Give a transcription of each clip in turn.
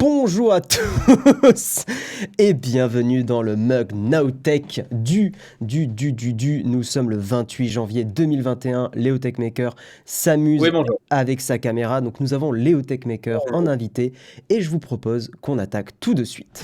Bonjour à tous et bienvenue dans le mug Nowtech Nous sommes le 28 janvier 2021. Léo Techmaker Oui, s'amuse bonjour. avec sa caméra. Donc nous avons Léo Techmaker en invité et je vous propose qu'on attaque tout de suite.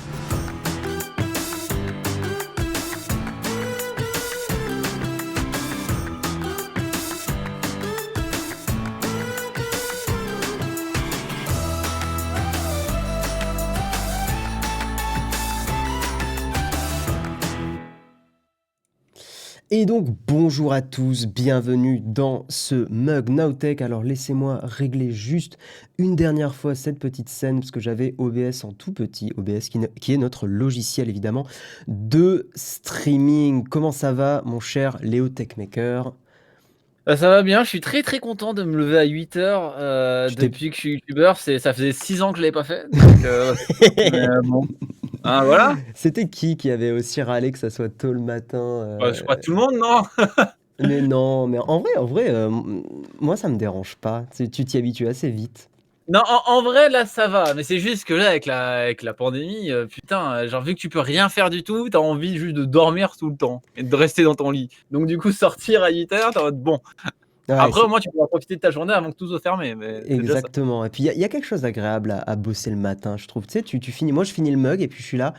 Et donc bonjour à tous, bienvenue dans ce mug Nowtech. Alors laissez-moi régler juste une dernière fois cette petite scène parce que j'avais OBS en tout petit, OBS qui est notre logiciel évidemment de streaming. Comment ça va mon cher Léo Techmaker? Ça va bien, je suis très très content de me lever à 8h Tu t'es... depuis que je suis youtubeur. Ça faisait 6 ans que je l'avais pas fait. Donc, mais bon. Hein, voilà. C'était qui avait aussi râlé que ça soit tôt le matin Je crois tout le monde, non? Mais non, mais en vrai, moi ça me dérange pas. Tu t'y habitues assez vite. Non, en vrai, là, ça va. Mais c'est juste que là, avec la pandémie, putain, genre, vu que tu peux rien faire du tout, t'as envie juste de dormir tout le temps et de rester dans ton lit. Donc, du coup, sortir à 8h, t'es en mode bon. Ouais, Après, au moins, tu pourras profiter de ta journée avant que tout soit fermé. Mais c'est déjà ça. exactement. Et puis il y a quelque chose d'agréable à bosser le matin, je trouve. Tu sais, tu finis, moi je finis le mug et puis je suis là.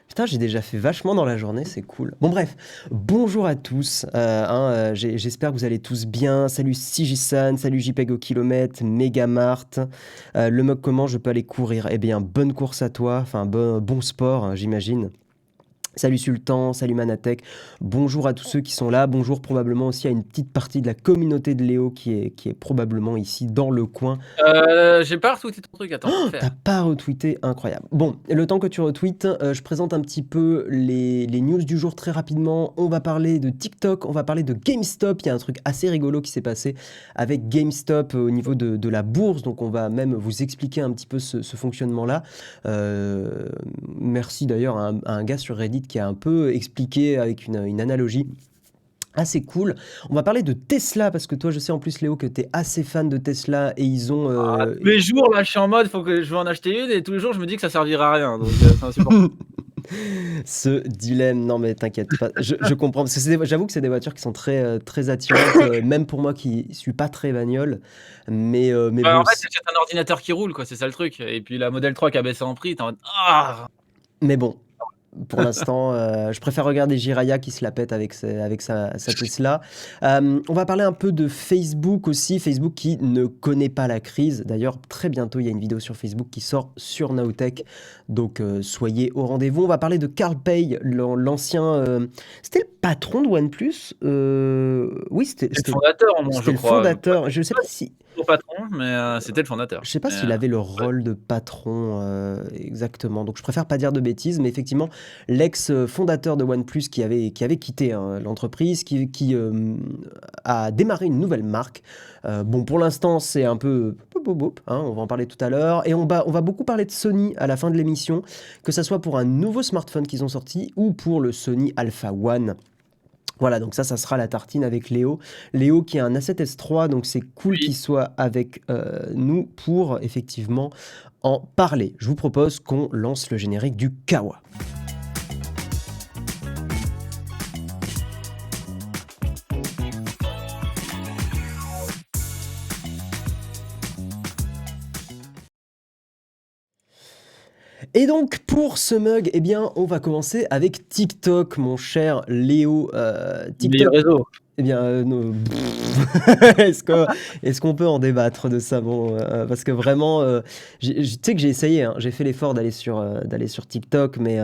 Putain, j'ai déjà fait vachement dans la journée, c'est cool. Bon bref, bonjour à tous. J'espère que vous allez tous bien. Salut Sigisan, salut JPEG au kilomètre, Megamart. Le mug comment je peux aller courir? Eh bien, bonne course à toi. Enfin, bon sport, hein, j'imagine. Salut Sultan, salut Manatek, bonjour à tous ceux qui sont là, bonjour probablement aussi à une petite partie de la communauté de Léo qui est probablement ici dans le coin. J'ai pas retweeté ton truc, attends, Oh, fais. t'as pas retweeté, incroyable. Bon, et le temps que tu retweets, je présente un petit peu les news du jour très rapidement. On va parler de TikTok, on va parler de GameStop. Il y a un truc assez rigolo qui s'est passé avec GameStop au niveau de la bourse. Donc on va même vous expliquer un petit peu ce fonctionnement-là. Merci d'ailleurs à un gars sur Reddit qui a un peu expliqué avec une analogie. Assez cool. On va parler de Tesla parce que toi, je sais en plus, Léo, que tu es assez fan de Tesla et ils ont. Tous les jours, là, je suis en mode, faut que je vais en acheter une, et tous les jours, je me dis que ça servira à rien. Donc, c'est insupportable. Ce dilemme, non mais t'inquiète pas, je comprends, parce que j'avoue que c'est des voitures qui sont très attirantes, même pour moi qui suis pas très bagnole, mais En bon, fait, t'achètes un ordinateur qui roule, quoi, c'est ça le truc. Et puis la Model 3 qui a baissé en prix, t'es en mode ah. mais bon, pour l'instant, je préfère regarder Jiraya qui se la pète avec sa Tesla. On va parler un peu de Facebook aussi, Facebook qui ne connaît pas la crise. D'ailleurs, très bientôt, il y a une vidéo sur Facebook qui sort sur Nowtech, donc soyez au rendez-vous. On va parler de Carl Pei, l'ancien... c'était le patron de OnePlus oui, C'est le fondateur, au moins, je c'était le crois. fondateur. Je sais pas si... Le patron, mais c'était le fondateur. Je sais pas s'il avait le rôle de patron exactement, donc je préfère pas dire de bêtises, mais effectivement, l'ex-fondateur de OnePlus qui avait quitté hein, l'entreprise, qui a démarré une nouvelle marque. Bon, pour l'instant, c'est un peu... hein, on va en parler tout à l'heure. Et on va beaucoup parler de Sony à la fin de l'émission, que ce soit pour un nouveau smartphone qu'ils ont sorti ou pour le Sony Alpha One. Voilà, donc ça sera la tartine avec Léo. Léo qui a un A7S3, donc c'est cool qu'il soit avec nous pour effectivement en parler. Je vous propose qu'on lance le générique du Kawa. Et donc pour ce mug, eh bien on va commencer avec TikTok, mon cher Léo. Meilleur TikTok. réseau. Eh bien, est-ce qu'on peut en débattre de ça? Bon, parce que vraiment, tu sais que j'ai essayé, hein, j'ai fait l'effort d'aller sur TikTok, mais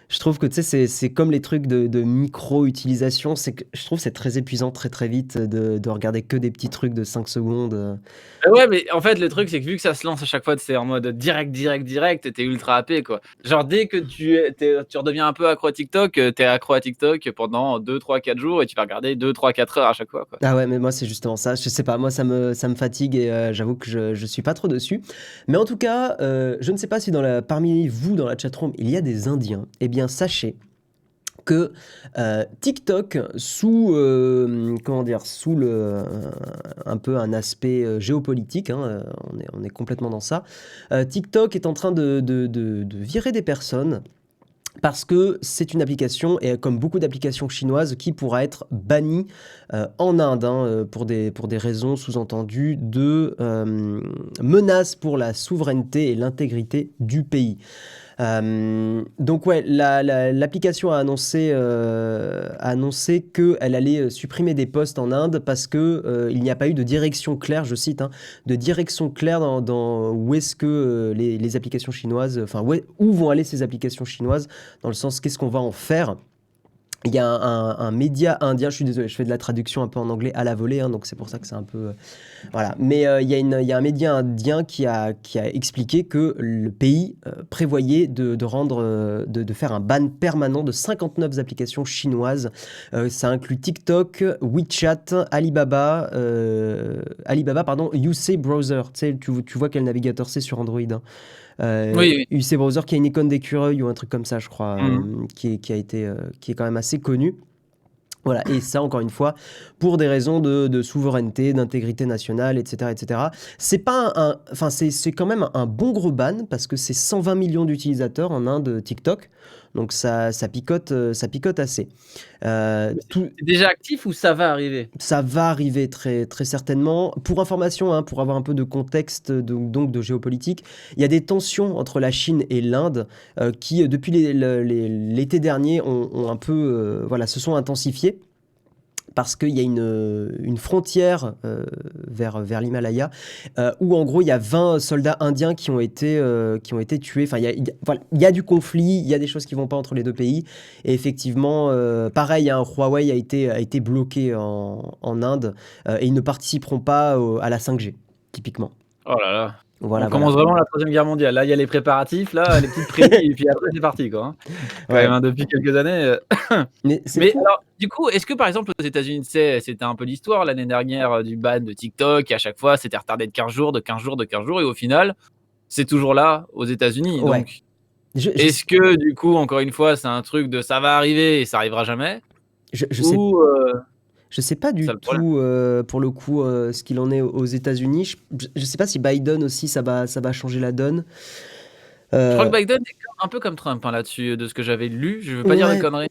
je trouve que tu sais, c'est comme les trucs de micro-utilisation, c'est que je trouve que c'est très épuisant très très vite de regarder que des petits trucs de 5 secondes. Ouais, mais en fait, le truc, c'est que vu que ça se lance à chaque fois, c'est en mode direct, t'es ultra happé, quoi. Genre, dès que tu redeviens un peu accro à TikTok, t'es accro à TikTok pendant 2, 3, 4 jours et tu vas regarder 2, 3, 4 heures à chaque fois, quoi. Ah ouais, mais moi, c'est justement ça. Je sais pas, moi, ça me fatigue et j'avoue que je suis pas trop dessus. Mais en tout cas, je ne sais pas si parmi vous, dans la chatroom, il y a des Indiens. Eh bien, sachez que TikTok, comment dire, sous un peu un aspect géopolitique, hein, on est complètement dans ça, TikTok est en train de virer des personnes parce que c'est une application, et comme beaucoup d'applications chinoises, qui pourra être bannie en Inde, hein, pour des raisons sous-entendues de menace pour la souveraineté et l'intégrité du pays. Donc ouais, l'application a annoncé qu'elle allait supprimer des posts en Inde parce que il n'y a pas eu de direction claire, je cite, hein, de direction claire dans où est-ce que les applications chinoises, enfin où vont aller ces applications chinoises, dans le sens qu'est-ce qu'on va en faire. Il y a un média indien, je suis désolé, je fais de la traduction un peu en anglais à la volée, hein, donc c'est pour ça que c'est un peu... voilà. Mais il y a un média indien qui a expliqué que le pays prévoyait de faire un ban permanent de 59 applications chinoises. Ça inclut TikTok, WeChat, Alibaba, pardon, UC Browser. Tu sais, tu vois quel navigateur c'est sur Android, hein. Oui, oui. UC Browser qui a une icône d'écureuil ou un truc comme ça, je crois, qui est quand même assez connu. Voilà, et ça, encore une fois, pour des raisons de souveraineté, d'intégrité nationale, etc., etc. C'est pas enfin, c'est quand même un bon gros ban parce que c'est 120 millions d'utilisateurs en Inde, TikTok. Donc ça picote assez. C'est déjà actif ou ça va arriver? Ça va arriver très, très certainement. Pour information, hein, pour avoir un peu de contexte, donc de géopolitique, il y a des tensions entre la Chine et l'Inde qui, depuis l'été dernier, ont un peu, voilà, se sont intensifiées. Parce qu'il y a une frontière vers l'Himalaya où en gros il y a 20 soldats indiens qui ont été tués. Enfin, voilà, il y a du conflit, il y a des choses qui vont pas entre les deux pays. Et effectivement, pareil, hein, Huawei a été bloqué en Inde et ils ne participeront pas à la 5G, typiquement. Oh là là. Voilà, On voilà. commence vraiment la Troisième Guerre mondiale. Là, il y a les préparatifs, là, les petites prédis et puis après c'est parti, quoi, hein. Quand Ouais. même, hein, depuis quelques années, Mais c'est Mais fou. alors, du coup, est-ce que par exemple aux États-Unis, tu sais, c'était un peu l'histoire l'année dernière du ban de TikTok, et à chaque fois c'était retardé de 15 jours, de 15 jours, de 15 jours, et au final, c'est toujours là aux États-Unis. Ouais. Donc, Je, je, est-ce que du coup, encore une fois, c'est un truc de ça va arriver et ça arrivera jamais, je sais ou Je sais pas c'est ça du le problème? tout, pour le coup, ce qu'il en est aux États-Unis. Je sais pas si Biden aussi, ça va changer la donne. Je crois que Euh, Biden est un peu comme Trump, hein, là-dessus, de ce que j'avais lu. Je veux pas dire de ouais. conneries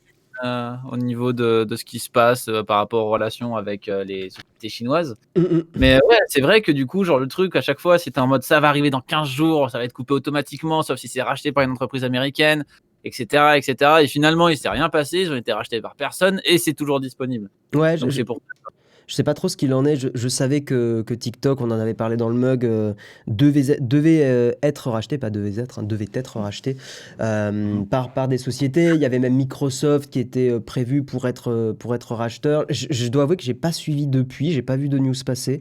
au niveau de ce qui se passe par rapport aux relations avec les sociétés chinoises. Mm. Mais ouais, c'est vrai que du coup, genre le truc à chaque fois, c'était en mode ça va arriver dans 15 jours, ça va être coupé automatiquement, sauf si c'est racheté par une entreprise américaine, et cetera, et cetera. Et finalement, il s'est rien passé, ils ont été rachetés par personne et c'est toujours disponible. Ouais, Donc c'est pour je sais pas trop ce qu'il en est. Je savais que TikTok, on en avait parlé dans le mug, devait être racheté, pas devait être, hein, devait être racheté par des sociétés. Il y avait même Microsoft qui était prévu pour être racheteur. Je dois avouer que j'ai pas suivi depuis, j'ai pas vu de news passer.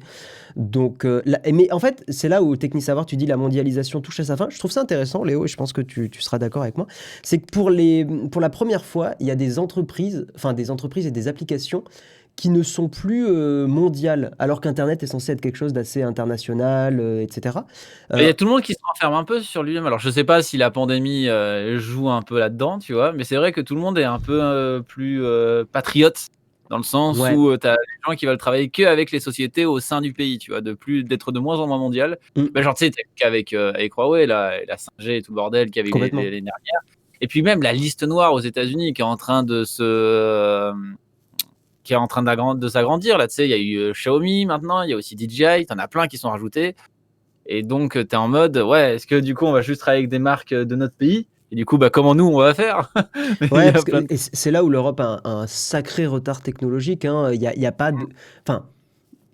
Donc, mais en fait, c'est là où Techni Savoir, tu dis la mondialisation touche à sa fin. Je trouve ça intéressant, Léo, et je pense que tu seras d'accord avec moi. C'est que pour la première fois, il y a des entreprises et des applications qui ne sont plus mondiales, alors qu'Internet est censé être quelque chose d'assez international, etc. il y Euh, a tout le monde qui se renferme un peu sur lui-même. Alors je sais pas si la pandémie joue un peu là-dedans, tu vois, mais c'est vrai que tout le monde est un peu plus patriote dans le sens ouais. où tu as des gens qui veulent travailler qu'avec les sociétés au sein du pays, tu vois, d'être de moins en moins mondial. Mm, Bah, genre tu sais, qu'avec avec Huawei là, et la 5G et tout le bordel qu'il y avait eu complètement. l'année dernière. Et puis même la liste noire aux États-Unis qui est en train de qui est en train de s'agrandir là, tu sais, il y a eu Xiaomi maintenant, il y a aussi DJI, t'en as plein qui sont rajoutés. Et donc, tu es en mode, ouais, est-ce que du coup, on va juste travailler avec des marques de notre pays? Et du coup, bah, comment nous, on va faire? Mais il Ouais, y a parce que plein de... et c'est là où l'Europe a un sacré retard technologique, hein. Il y a pas de... Enfin,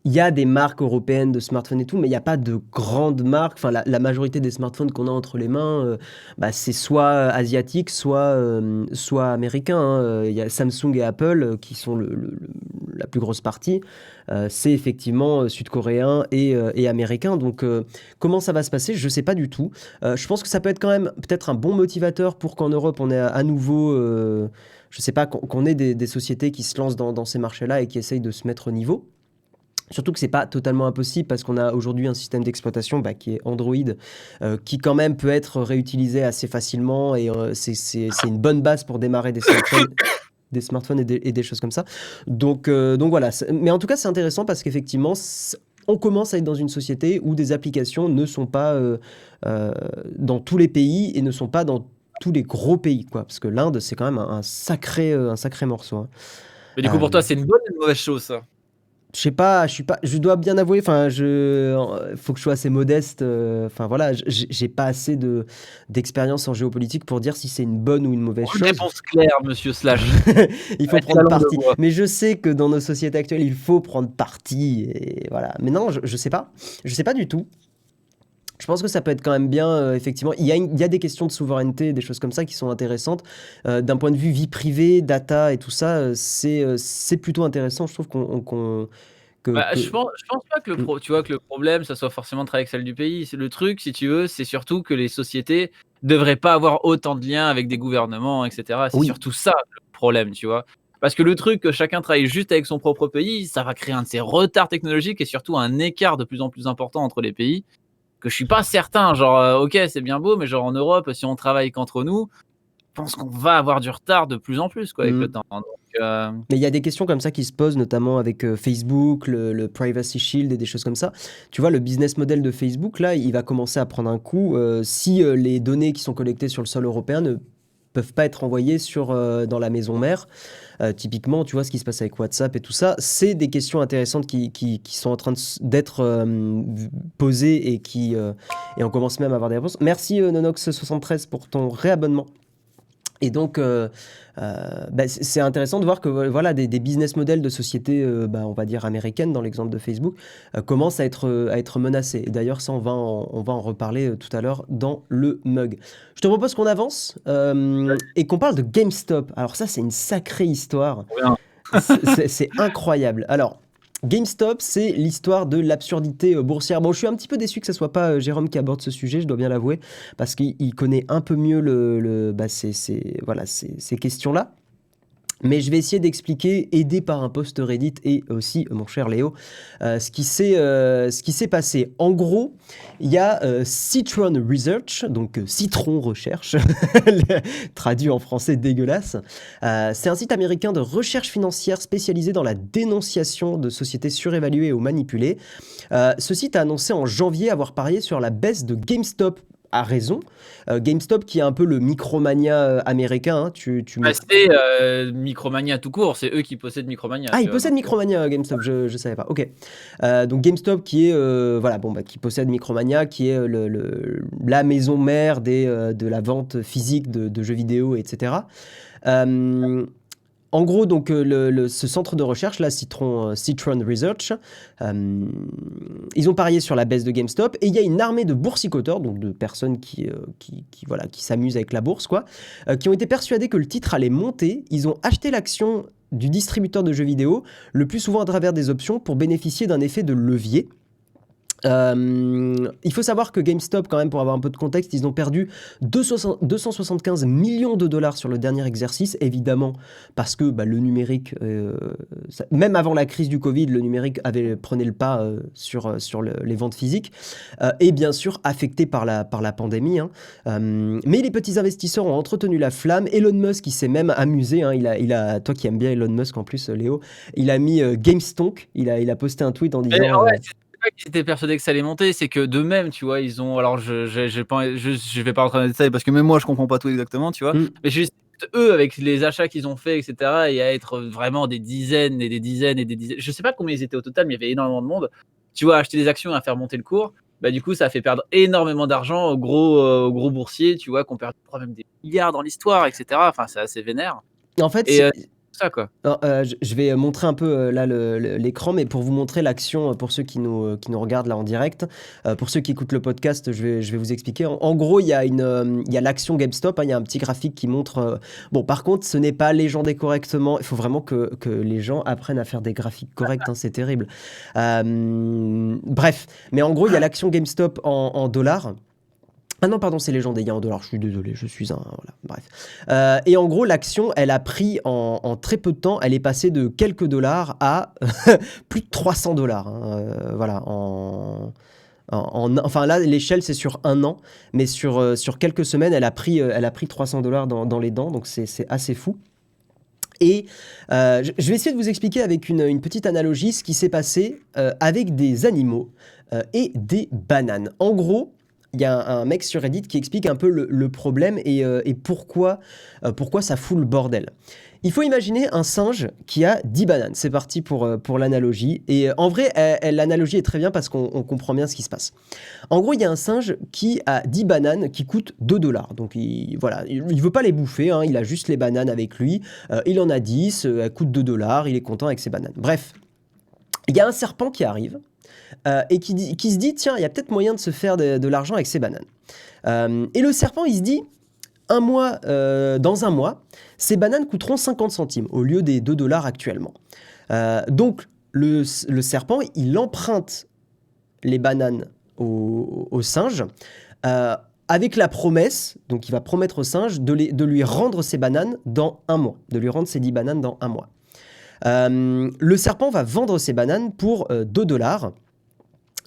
il y a des marques européennes de smartphones et tout, mais il n'y a pas de grandes marques. Enfin, la majorité des smartphones qu'on a entre les mains, bah, c'est soit asiatique, soit américain, hein. Il y a Samsung et Apple qui sont la plus grosse partie. C'est effectivement sud-coréen et américain. Donc, comment ça va se passer? Je ne sais pas du tout. Je pense que ça peut être quand même peut-être un bon motivateur pour qu'en Europe, on ait à nouveau, je ne sais pas, qu'on ait des sociétés qui se lancent dans ces marchés-là et qui essayent de se mettre au niveau. Surtout que c'est pas totalement impossible parce qu'on a aujourd'hui un système d'exploitation qui est Android, qui quand même peut être réutilisé assez facilement et c'est une bonne base pour démarrer des smartphones. des smartphones et des choses comme ça. Donc voilà. Mais en tout cas, c'est intéressant parce qu'effectivement, on commence à être dans une société où des applications ne sont pas dans tous les pays et ne sont pas dans tous les gros pays, quoi. Parce que l'Inde, c'est quand même un sacré morceau, hein. Mais du coup, pour Euh, toi, c'est une bonne ou une mauvaise chose, ça? je sais pas, je dois bien avouer, enfin, faut que je sois assez modeste. Enfin voilà, j'ai pas assez d'expérience en géopolitique pour dire si c'est une bonne ou une mauvaise Une chose. réponse claire, monsieur Slash. Il faut Avec la prendre langue de parti. bois. Mais je sais que dans nos sociétés actuelles, il faut prendre parti. Et voilà. Mais non, je sais pas. Je sais pas du tout. Je pense que ça peut être quand même bien, effectivement. Il y a des questions de souveraineté, des choses comme ça qui sont intéressantes. D'un point de vue vie privée, data et tout ça, c'est plutôt intéressant. Je trouve Bah, je que... pense je pense pas que Mm. tu vois, que le problème, ça soit forcément de travailler avec celle du pays. C'est le truc, si tu veux, c'est surtout que les sociétés devraient pas avoir autant de liens avec des gouvernements, et cetera. C'est Oui, surtout ça le problème, tu vois? Parce que le truc que chacun travaille juste avec son propre pays, ça va créer un de ces retards technologiques et surtout un écart de plus en plus important entre les pays, que je suis pas certain. Genre, OK, c'est bien beau, mais genre en Europe, si on travaille qu'entre nous, je pense qu'on va avoir du retard de plus en plus, quoi, avec le mm. temps. Donc, heu Mais il y a des questions comme ça qui se posent, notamment avec Facebook, le Privacy Shield et des choses comme ça. Tu vois, le business model de Facebook, là, il va commencer à prendre un coup si les données qui sont collectées sur le sol européen ne peuvent pas être envoyées dans la maison mère. Typiquement, tu vois ce qui se passe avec WhatsApp et tout ça. C'est des questions intéressantes qui sont en train d'être posées et on commence même à avoir des réponses. Merci Nonox73 pour ton réabonnement. Et donc, bah, c'est intéressant de voir que voilà, des business models de sociétés, bah, on va dire américaines, dans l'exemple de Facebook, commencent à être menacés. Et d'ailleurs, ça, on va en reparler tout à l'heure dans le mug. Je te propose qu'on avance et qu'on parle de GameStop. Alors ça, c'est une sacrée histoire. Rien. C'est incroyable. Alors, GameStop, c'est l'histoire de l'absurdité boursière. Bon, je suis un petit peu déçu que ce soit pas Jérôme qui aborde ce sujet, je dois bien l'avouer, parce qu'il connaît un peu mieux bah, voilà, ces questions-là. Mais je vais essayer d'expliquer, aidé par un post Reddit et aussi mon cher Léo, ce qui s'est passé. En gros, il y a Citron Research, donc Citron Recherche, traduit en français dégueulasse. C'est un site américain de recherche financière spécialisé dans la dénonciation de sociétés surévaluées ou manipulées. Ce site a annoncé en janvier avoir parié sur la baisse de GameStop a raison. GameStop qui est un peu le Micromania américain, hein, Bah, c'est Micromania tout court, c'est eux qui possèdent Micromania, Ah, tu il vois? possède Donc, Micromania, GameStop, je savais pas. Ok. Donc GameStop qui est voilà, bon, bah, qui possède Micromania, qui est la maison mère de la vente physique de jeux vidéo, etc. En gros, donc, ce centre de recherche, là, Citron Research, ils ont parié sur la baisse de GameStop et il y a une armée de boursicoteurs, donc de personnes voilà, qui s'amusent avec la bourse, quoi, qui ont été persuadés que le titre allait monter. Ils ont acheté l'action du distributeur de jeux vidéo, le plus souvent à travers des options, pour bénéficier d'un effet de levier. Il faut savoir que GameStop, quand même, pour avoir un peu de contexte, ils ont perdu 275 millions de dollars sur le dernier exercice, évidemment, parce que bah, le numérique, même avant la crise du Covid, le numérique prenait le pas sur les ventes physiques, et bien sûr affecté par la pandémie, hein. Mais les petits investisseurs ont entretenu la flamme. Elon Musk, il s'est même amusé, hein, toi qui aimes bien Elon Musk en plus, Léo, il a mis GameStonk, il a posté un tweet en mais disant... ouais, c'est pas qu'ils étaient persuadés que ça allait monter, c'est que de même, tu vois, ils ont alors j'ai pas je vais pas rentrer dans les détails parce que même moi je comprends pas tout exactement, tu vois? Mm. Mais juste eux avec les achats qu'ils ont faits et cetera et à être vraiment des dizaines et des dizaines et des dizaines, je sais pas combien ils étaient au total, mais il y avait énormément de monde. Tu vois, acheter des actions et à faire monter le cours, bah, du coup, ça a fait perdre énormément d'argent aux gros boursiers, tu vois, qui ont perdu, je crois, même des milliards dans l'histoire et cetera. Enfin, c'est assez vénère En fait, et ça, quoi. alors, je vais montrer un peu là l'écran, mais pour vous montrer l'action, pour ceux qui nous regardent là en direct, pour ceux qui écoutent le podcast, je vais vous expliquer. En gros, il y a l'action GameStop, hein, il y a un petit graphique qui montre. Bon, par contre, ce n'est pas légendé correctement. Il faut vraiment que les gens apprennent à faire des graphiques corrects, hein, c'est terrible. Bref, mais en gros, il y a l'action GameStop en dollars. Ah non, pardon, c'est légendé, il y a en dollars, je suis désolé, je suis un... Voilà, bref. Et en gros, l'action, elle a pris en très peu de temps, elle est passée de quelques dollars à plus de 300 dollars, hein, voilà, enfin là, l'échelle, c'est sur un an, mais sur quelques semaines, elle a pris 300 dollars dans les dents, donc c'est assez fou. Et je vais essayer de vous expliquer avec une petite analogie ce qui s'est passé avec des animaux et des bananes. En gros, il y a un mec sur Reddit qui explique un peu le problème et pourquoi ça fout le bordel. Il faut imaginer un singe qui a 10 bananes. C'est parti pour l'analogie. Et en vrai, l'analogie est très bien parce qu'on comprend bien ce qui se passe. En gros, il y a un singe qui a 10 bananes qui coûtent 2 $. Donc voilà, il veut pas les bouffer, hein, il a juste les bananes avec lui. Il en a 10, elles coûtent 2 $, il est content avec ses bananes. Bref, il y a un serpent qui arrive et qui se dit, tiens, il y a peut-être moyen de se faire de l'argent avec ces bananes. Et le serpent, il se dit, dans un mois, ces bananes coûteront 50 centimes au lieu des 2 $ actuellement. Donc, le serpent, il emprunte les bananes au singe avec la promesse, donc il va promettre au singe de lui rendre ses bananes dans un mois, de lui rendre ses 10 bananes dans un mois. Le serpent va vendre ses bananes pour 2 $.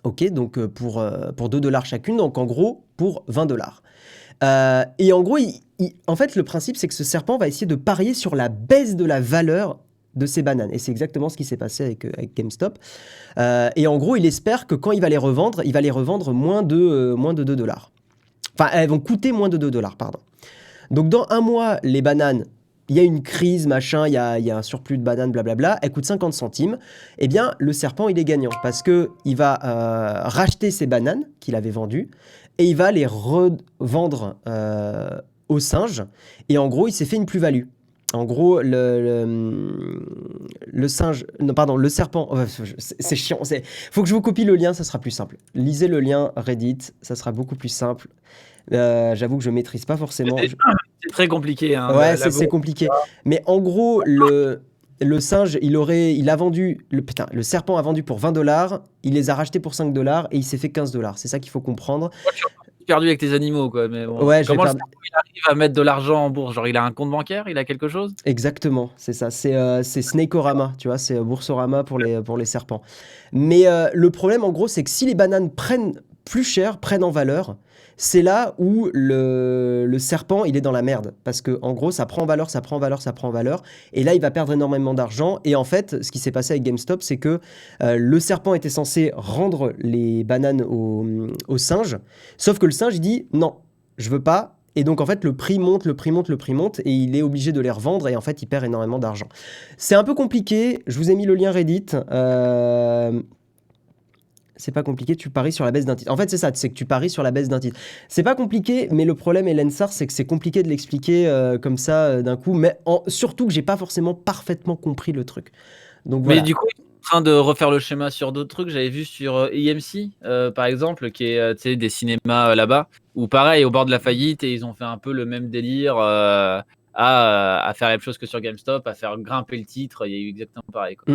Ok, donc pour 2 $ chacune, donc en gros pour 20 $. Et en gros, en fait, le principe, c'est que ce serpent va essayer de parier sur la baisse de la valeur de ses bananes. Et c'est exactement ce qui s'est passé avec GameStop. Et en gros, il espère que quand il va les revendre moins de 2 $. Enfin, elles vont coûter moins de 2 $, pardon. Donc dans un mois, les bananes, il y a une crise, machin, il y a un surplus de bananes, blablabla, elles coûtent 50 centimes. Eh bien, le serpent, il est gagnant parce qu'il va racheter ses bananes qu'il avait vendues et il va les revendre au singe. Et en gros, il s'est fait une plus-value. En gros, le singe... Non, pardon, le serpent... c'est chiant. Faut que je vous copie le lien, ça sera plus simple. Lisez le lien Reddit, ça sera beaucoup plus simple. J'avoue que je maîtrise pas forcément. C'est très compliqué. Hein, ouais, c'est compliqué. Mais en gros, le singe, le serpent a vendu pour 20 $, il les a rachetés pour 5 $ et il s'est fait 15 $. C'est ça qu'il faut comprendre. Perdu avec tes animaux, quoi. Mais bon. Ouais, comment le serpent, il arrive à mettre de l'argent en bourse? Genre, il a un compte bancaire, il a quelque chose? Exactement, c'est ça. C'est Snakeorama, tu vois, c'est Boursorama pour les serpents. Mais le problème, en gros, c'est que si les bananes prennent plus cher, prennent en valeur, c'est là où le serpent, il est dans la merde. Parce que en gros, ça prend en valeur, ça prend en valeur, ça prend en valeur. Et là, il va perdre énormément d'argent. Et en fait, ce qui s'est passé avec GameStop, c'est que le serpent était censé rendre les bananes au singe. Sauf que le singe, il dit non, je veux pas. Et donc, en fait, le prix monte, et il est obligé de les revendre, et en fait, il perd énormément d'argent. C'est un peu compliqué, je vous ai mis le lien Reddit. C'est pas compliqué, tu paries sur la baisse d'un titre. En fait, c'est ça, c'est que tu paries sur la baisse d'un titre. C'est pas compliqué, mais le problème, Hélène Sarr, c'est que c'est compliqué de l'expliquer comme ça d'un coup, mais surtout que j'ai pas forcément parfaitement compris le truc. Donc voilà. Mais du coup, en train de refaire le schéma sur d'autres trucs. J'avais vu sur EMC, par exemple, qui est des cinémas là-bas, où pareil, au bord de la faillite, et ils ont fait un peu le même délire à faire la même chose que sur GameStop, à faire grimper le titre. Il y a eu exactement pareil, quoi.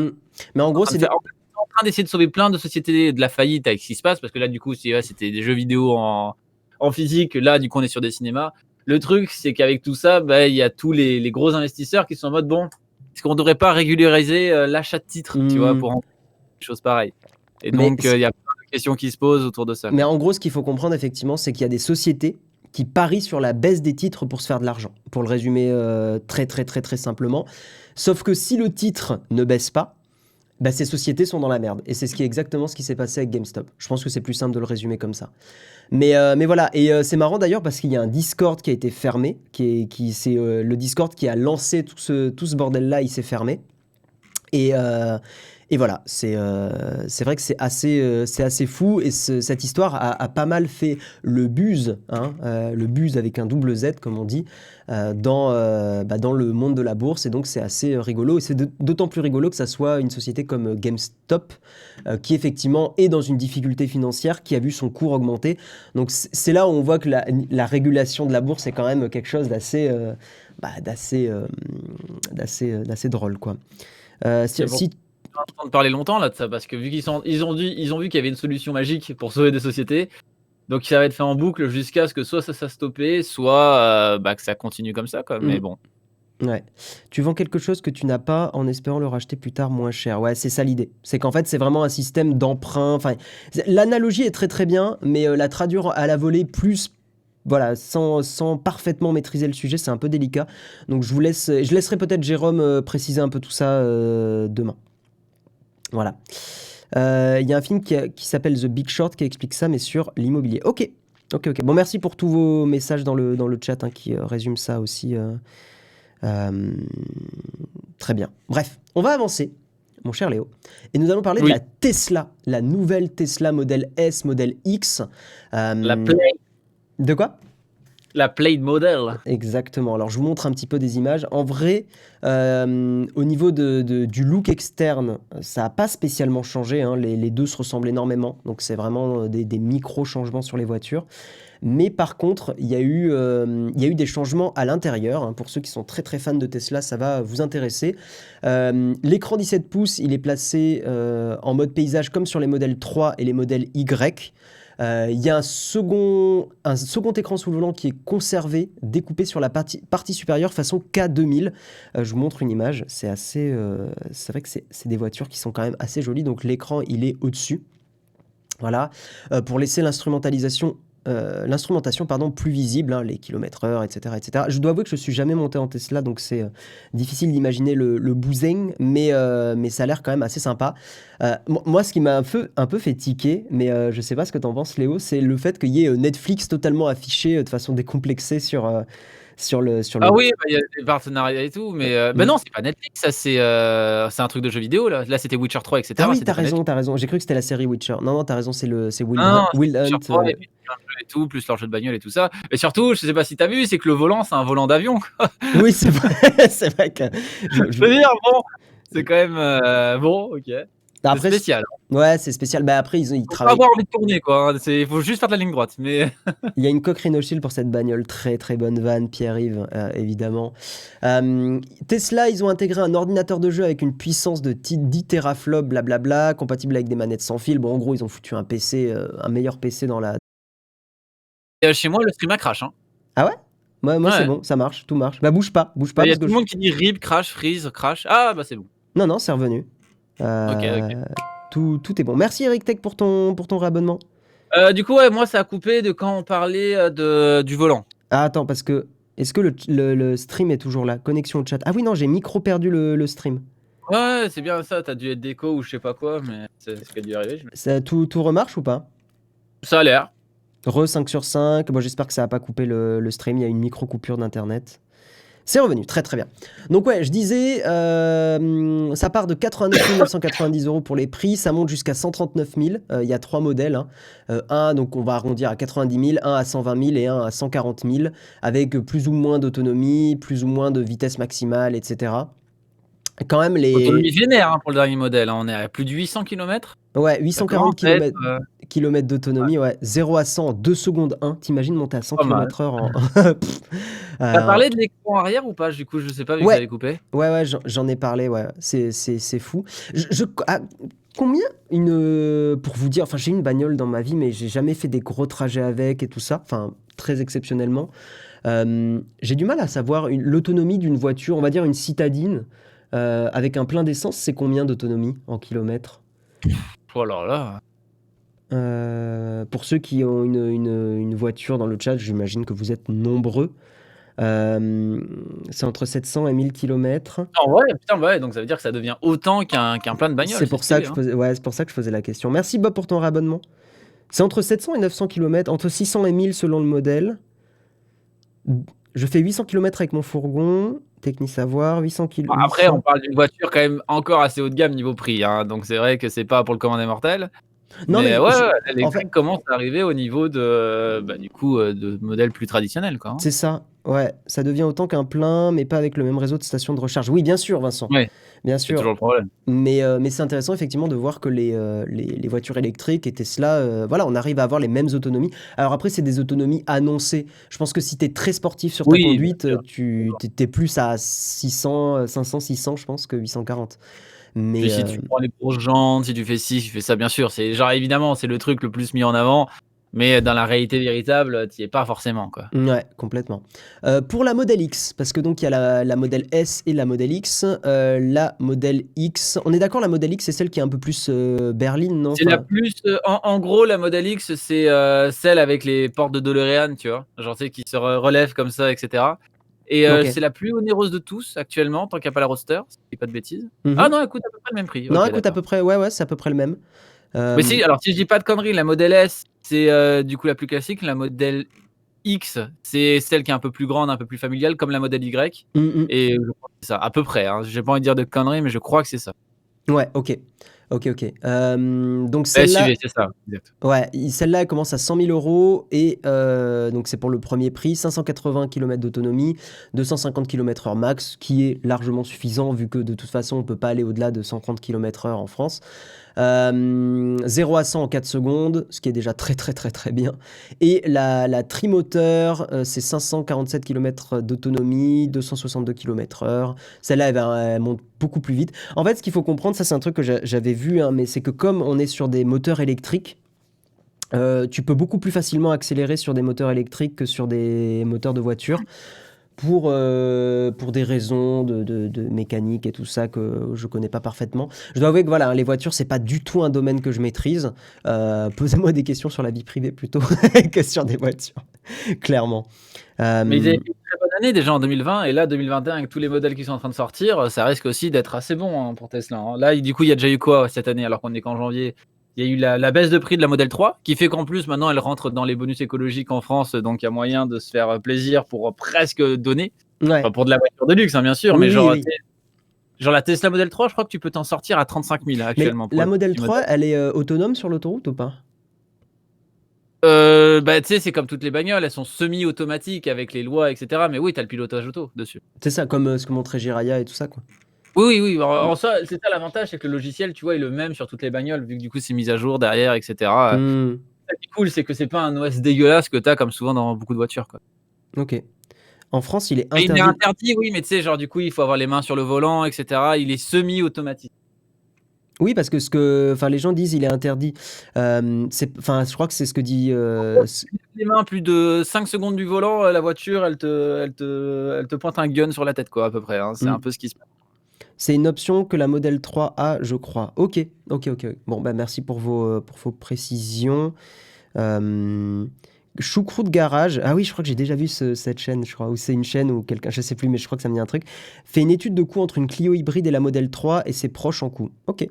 Mais en gros, c'est en train d'essayer de sauver plein de sociétés de la faillite avec ce qui se passe, parce que là, du coup, c'était des jeux vidéo en physique. Là, du coup, on est sur des cinémas. Le truc, c'est qu'avec tout ça, il y a tous les gros investisseurs qui sont en mode, bon, est-ce qu'on ne devrait pas régulariser l'achat de titres, tu vois, pour en faire des choses pareilles. Et donc, il y a plein de questions qui se posent autour de ça. Mais en gros, ce qu'il faut comprendre, effectivement, c'est qu'il y a des sociétés qui parient sur la baisse des titres pour se faire de l'argent. Pour le résumer très, très, très, très simplement. Sauf que si le titre ne baisse pas, ces sociétés sont dans la merde. Et c'est exactement ce qui s'est passé avec GameStop. Je pense que c'est plus simple de le résumer comme ça. Mais voilà, et c'est marrant d'ailleurs parce qu'il y a un Discord qui a été fermé, c'est le Discord qui a lancé tout ce bordel-là, il s'est fermé. Et voilà, c'est vrai que c'est assez fou, et cette histoire a pas mal fait le buzz, hein, le buzz avec un double Z comme on dit, dans le monde de la bourse, et donc c'est assez rigolo, et c'est d'autant plus rigolo que ça soit une société comme GameStop, qui effectivement est dans une difficulté financière, qui a vu son cours augmenter. Donc c'est là où on voit que la régulation de la bourse est quand même quelque chose d'assez drôle, quoi. En train de parler longtemps là de ça, parce que vu qu'ils ont vu qu'il y avait une solution magique pour sauver des sociétés, donc ça va être fait en boucle jusqu'à ce que soit ça stoppé, soit que ça continue comme ça, quoi. Mais bon. Ouais. Tu vends quelque chose que tu n'as pas en espérant le racheter plus tard moins cher. Ouais, c'est ça l'idée. C'est qu'en fait, c'est vraiment un système d'emprunt. Enfin, l'analogie est très très bien, mais la traduire à la volée plus voilà, sans parfaitement maîtriser le sujet, c'est un peu délicat. Donc je laisserai peut-être Jérôme préciser un peu tout ça demain. Voilà. Il y a un film qui s'appelle The Big Short qui explique ça, mais sur l'immobilier. Ok. Bon, merci pour tous vos messages dans le chat qui résument ça aussi. Très bien. Bref, on va avancer, mon cher Léo. Et nous allons parler de Oui. la Tesla, la nouvelle Tesla Model S, Model X. La Play. De quoi? La Plaid Model. Exactement. Alors, je vous montre un petit peu des images. En vrai, au niveau du look externe, ça n'a pas spécialement changé, hein. Les deux se ressemblent énormément. Donc, c'est vraiment des micro-changements sur les voitures. Mais par contre, il y a eu des changements à l'intérieur, hein. Pour ceux qui sont très très fans de Tesla, ça va vous intéresser. L'écran 17 pouces, il est placé en mode paysage comme sur les modèles 3 et les modèles Y. Il y a un second écran sous le volant qui est conservé, découpé sur la partie supérieure façon K2000. Je vous montre une image, c'est vrai que c'est des voitures qui sont quand même assez jolies, donc l'écran il est au-dessus. Voilà, pour laisser l'instrumentation plus visible, hein, les kilomètres/heure, etc., etc. Je dois avouer que je suis jamais monté en Tesla, donc c'est difficile d'imaginer le bousin, mais ça a l'air quand même assez sympa. Moi, ce qui m'a un peu fait tiquer, mais je sais pas ce que t'en penses, Léo, c'est le fait qu'il y ait Netflix totalement affiché de façon décomplexée sur le. Ah oui, bah, il y a des partenariats et tout, mais bah Mm. non, c'est pas Netflix, ça c'est un truc de jeux vidéo là. Là, c'était Witcher 3, Ah etc. oui, C'était t'as pas Netflix. raison. J'ai cru que c'était la série Witcher. Non, t'as raison, c'est Wild Non, Hunt. non, Wild Witcher Hunt, 3 et puis plein de jeux et tout, plus leur jeu de bagnole et tout ça. Et surtout, je sais pas si t'as vu, c'est que le volant, c'est un volant d'avion. Oui, c'est vrai, c'est vrai que Je veux dire, bon, c'est quand même bon, ok. C'est après, spécial. ouais, c'est spécial. Bah après, ils Faut pas travaillent. avoir envie de tourner, quoi. Hein. Faut juste faire de la ligne droite. Mais Il y a une coque Rhino-Shield pour cette bagnole, très très bonne vanne, Pierre-Yves, évidemment. Tesla, ils ont intégré un ordinateur de jeu avec une puissance de 10 teraflops, blablabla, compatible avec des manettes sans fil. Bon, en gros, ils ont foutu un PC, un meilleur PC dans la. chez moi, le stream a crash. Hein. Ah ouais? Moi c'est Ouais. bon, ça marche, tout marche. Bah bouge pas Il y a parce tout que le monde qui dit rip, crash, freeze, crash. Ah bah c'est bon. Non, c'est revenu. Ok. Tout est bon. Merci Eric Tech pour ton réabonnement. Du coup, ouais, moi, ça a coupé de quand on parlait du volant. Ah, attends, parce que. Est-ce que le stream est toujours là? Connexion au chat. Ah oui, non, j'ai micro perdu le stream. Ouais, c'est bien ça. T'as dû être déco ou je sais pas quoi, mais c'est ce qui a dû arriver. Tout remarche ou pas? Ça a l'air. 5 sur 5. Bon, j'espère que ça n'a pas coupé le stream. Il y a une micro coupure d'internet. C'est revenu, très très bien. Donc ouais, je disais, ça part de 89 990 € pour les prix, ça monte jusqu'à 139 000. Il y a 3 modèles, hein. Un, donc on va arrondir à 90 000, un à 120 000 et un à 140 000, avec plus ou moins d'autonomie, plus ou moins de vitesse maximale, etc. Quand même Autonomie vénère pour le dernier modèle. Hein. On est à plus de 800 km. Ouais, 840 km d'autonomie, ouais. ouais. 0 à 100 en 2 secondes 1. T'imagines monter à 100 Pas mal. km/h en. T'as parlé de l'écran arrière ou pas? Du coup, je sais pas, vu que Ouais. j'avais coupé. Ouais, j'en ai parlé, ouais. C'est fou. Combien pour vous dire, enfin, j'ai une bagnole dans ma vie, mais j'ai jamais fait des gros trajets avec et tout ça. Enfin, très exceptionnellement. J'ai du mal à savoir l'autonomie d'une voiture, on va dire une citadine, avec un plein d'essence, c'est combien d'autonomie en kilomètres? Oh là là. Pour ceux qui ont une voiture dans le chat, j'imagine que vous êtes nombreux. C'est entre 700 et 1000 km. Ah ouais, putain, ouais, donc ça veut dire que ça devient autant qu'un plein de bagnoles. C'est pour ça que je faisais la question. Merci Bob pour ton réabonnement. C'est entre 700 et 900 km, entre 600 et 1000 selon le modèle. Je fais 800 km avec mon fourgon, Techni Savoir, 800 km. Après, on parle d'une voiture quand même encore assez haut de gamme niveau prix, hein, donc c'est vrai que c'est pas pour le commun des mortels. Non, mais ouais, les en prix fait, commencent à arriver au niveau de, du coup, de modèles plus traditionnels, quoi. Hein. c'est ça, ouais. Ça devient autant qu'un plein, mais pas avec le même réseau de stations de recharge. Oui, bien sûr, Vincent. Ouais, Bien c'est sûr. toujours le problème. Mais c'est intéressant effectivement de voir que les voitures électriques et Tesla, voilà, on arrive à avoir les mêmes autonomies. Alors après, c'est des autonomies annoncées. Je pense que si tu es très sportif sur ta conduite, tu es plus à 500, 600, je pense, que 840. Mais puis si tu prends les grosses jantes, si tu fais ci, si tu fais ça, bien sûr, c'est genre évidemment, c'est le truc le plus mis en avant. Mais dans la réalité véritable, tu y es pas forcément, quoi. Ouais, complètement. Pour la Model X, parce que donc il y a la Model S et la Model X. La Model X, on est d'accord, la Model X, c'est celle qui est un peu plus, berline, non? C'est la Enfin, plus, en gros, la Model X, c'est, celle avec les portes de DeLorean, tu vois? Genre, tu sais, qui se relèvent comme ça et cetera et OK. c'est la plus onéreuse de tous actuellement, tant qu'il y a pas la Roadster, si je dis pas de bêtises. Ah Mmh. non, elle coûte à peu près le même prix. Non, OK, elle coûte à d'accord. peu près, ouais, ouais, c'est à peu près le même. Mais si, alors si je dis pas de conneries, la Model S, c'est, du coup, la plus classique. La Model X, c'est celle qui est un peu plus grande, un peu plus familiale, comme la Model Y Mmh mh. et je crois que c'est ça, à peu près, hein. J'ai pas envie de dire de conneries, mais je crois que c'est ça. Ouais, OK. OK, OK. Donc SUV, celle-là, c'est ça, exact. ouais, celle-là, elle commence à 100 000 € et donc c'est pour le premier prix, 580 kilomètres d'autonomie, 250 km/h max, qui est largement suffisant vu que de toute façon, on peut pas aller au-delà de 130 km/h en France. 0 à 100 en 4 secondes, ce qui est déjà très, très, très, très bien. Et la trimoteur, c'est 547 km d'autonomie, 262 km/h. Celle-là, elle monte beaucoup plus vite. En fait, ce qu'il faut comprendre, ça c'est un truc que j'avais vu, hein, mais c'est que comme on est sur des moteurs électriques, tu peux beaucoup plus facilement accélérer sur des moteurs électriques que sur des moteurs de voiture pour des raisons de mécanique et tout ça que je connais pas parfaitement. Je dois avouer que voilà, hein, les voitures, c'est pas du tout un domaine que je maîtrise. Posez-moi des questions sur la vie privée plutôt que sur des voitures, clairement. Mais ils avaient Hem, fait une très bonne année déjà en 2020 et là 2021 avec tous les modèles qui sont en train de sortir, ça risque aussi d'être assez bon, hein, pour Tesla, hein. Là, du coup, il y a déjà eu quoi cette année alors qu'on est qu'en janvier? Il y a eu la baisse de prix de la Model 3 qui fait qu'en plus maintenant elle rentre dans les bonus écologiques en France, donc il y a moyen de se faire, plaisir pour, presque donner. ouais. Enfin pour de la voiture de luxe, hein, bien sûr, Oui, mais oui, genre, oui. genre la Tesla Model 3, je crois que tu peux t'en sortir à 35 000 Mais actuellement pour la le Model petit 3, modèle. elle est, autonome sur l'autoroute ou pas? Bah, tu sais, c'est comme toutes les bagnoles, elles sont semi-automatiques avec les lois et cetera, mais oui, tu as le pilotage auto dessus. C'est ça, comme, ce que montrait Jiraya et tout ça, quoi? Oui, oui, oui, Mmh. en soi, c'est ça l'avantage, c'est que le logiciel, tu vois, est le même sur toutes les bagnoles, vu que du coup, c'est mis à jour derrière et cetera, Mmh. ça qui est cool, c'est que c'est pas un OS dégueulasse que tu as comme souvent dans beaucoup de voitures, quoi. OK. En France, il est Et il est interdit. interdit, oui, mais tu sais, genre, du coup, il faut avoir les mains sur le volant et cetera. Il est semi-automatique. Oui, parce que enfin, les gens disent il est interdit. Enfin, je crois que c'est ce que dit, En gros, si tu lèves les mains plus de 5 secondes du volant, la voiture, elle te pointe un gun sur la tête, quoi, à peu près, hein. C'est un mmh, peu ce qui se passe. c'est une option que la Model 3 a, je crois. OK, OK, OK. Bon, bah, merci pour vos précisions. Hem, Choucroute Garage, ah oui, je crois que j'ai déjà vu cette chaîne, je crois, ou c'est une chaîne ou quelqu'un, je sais plus, mais je crois que ça me dit un truc. Fait une étude de coût entre une Clio hybride et la Model 3 et ses proches en coût. OK.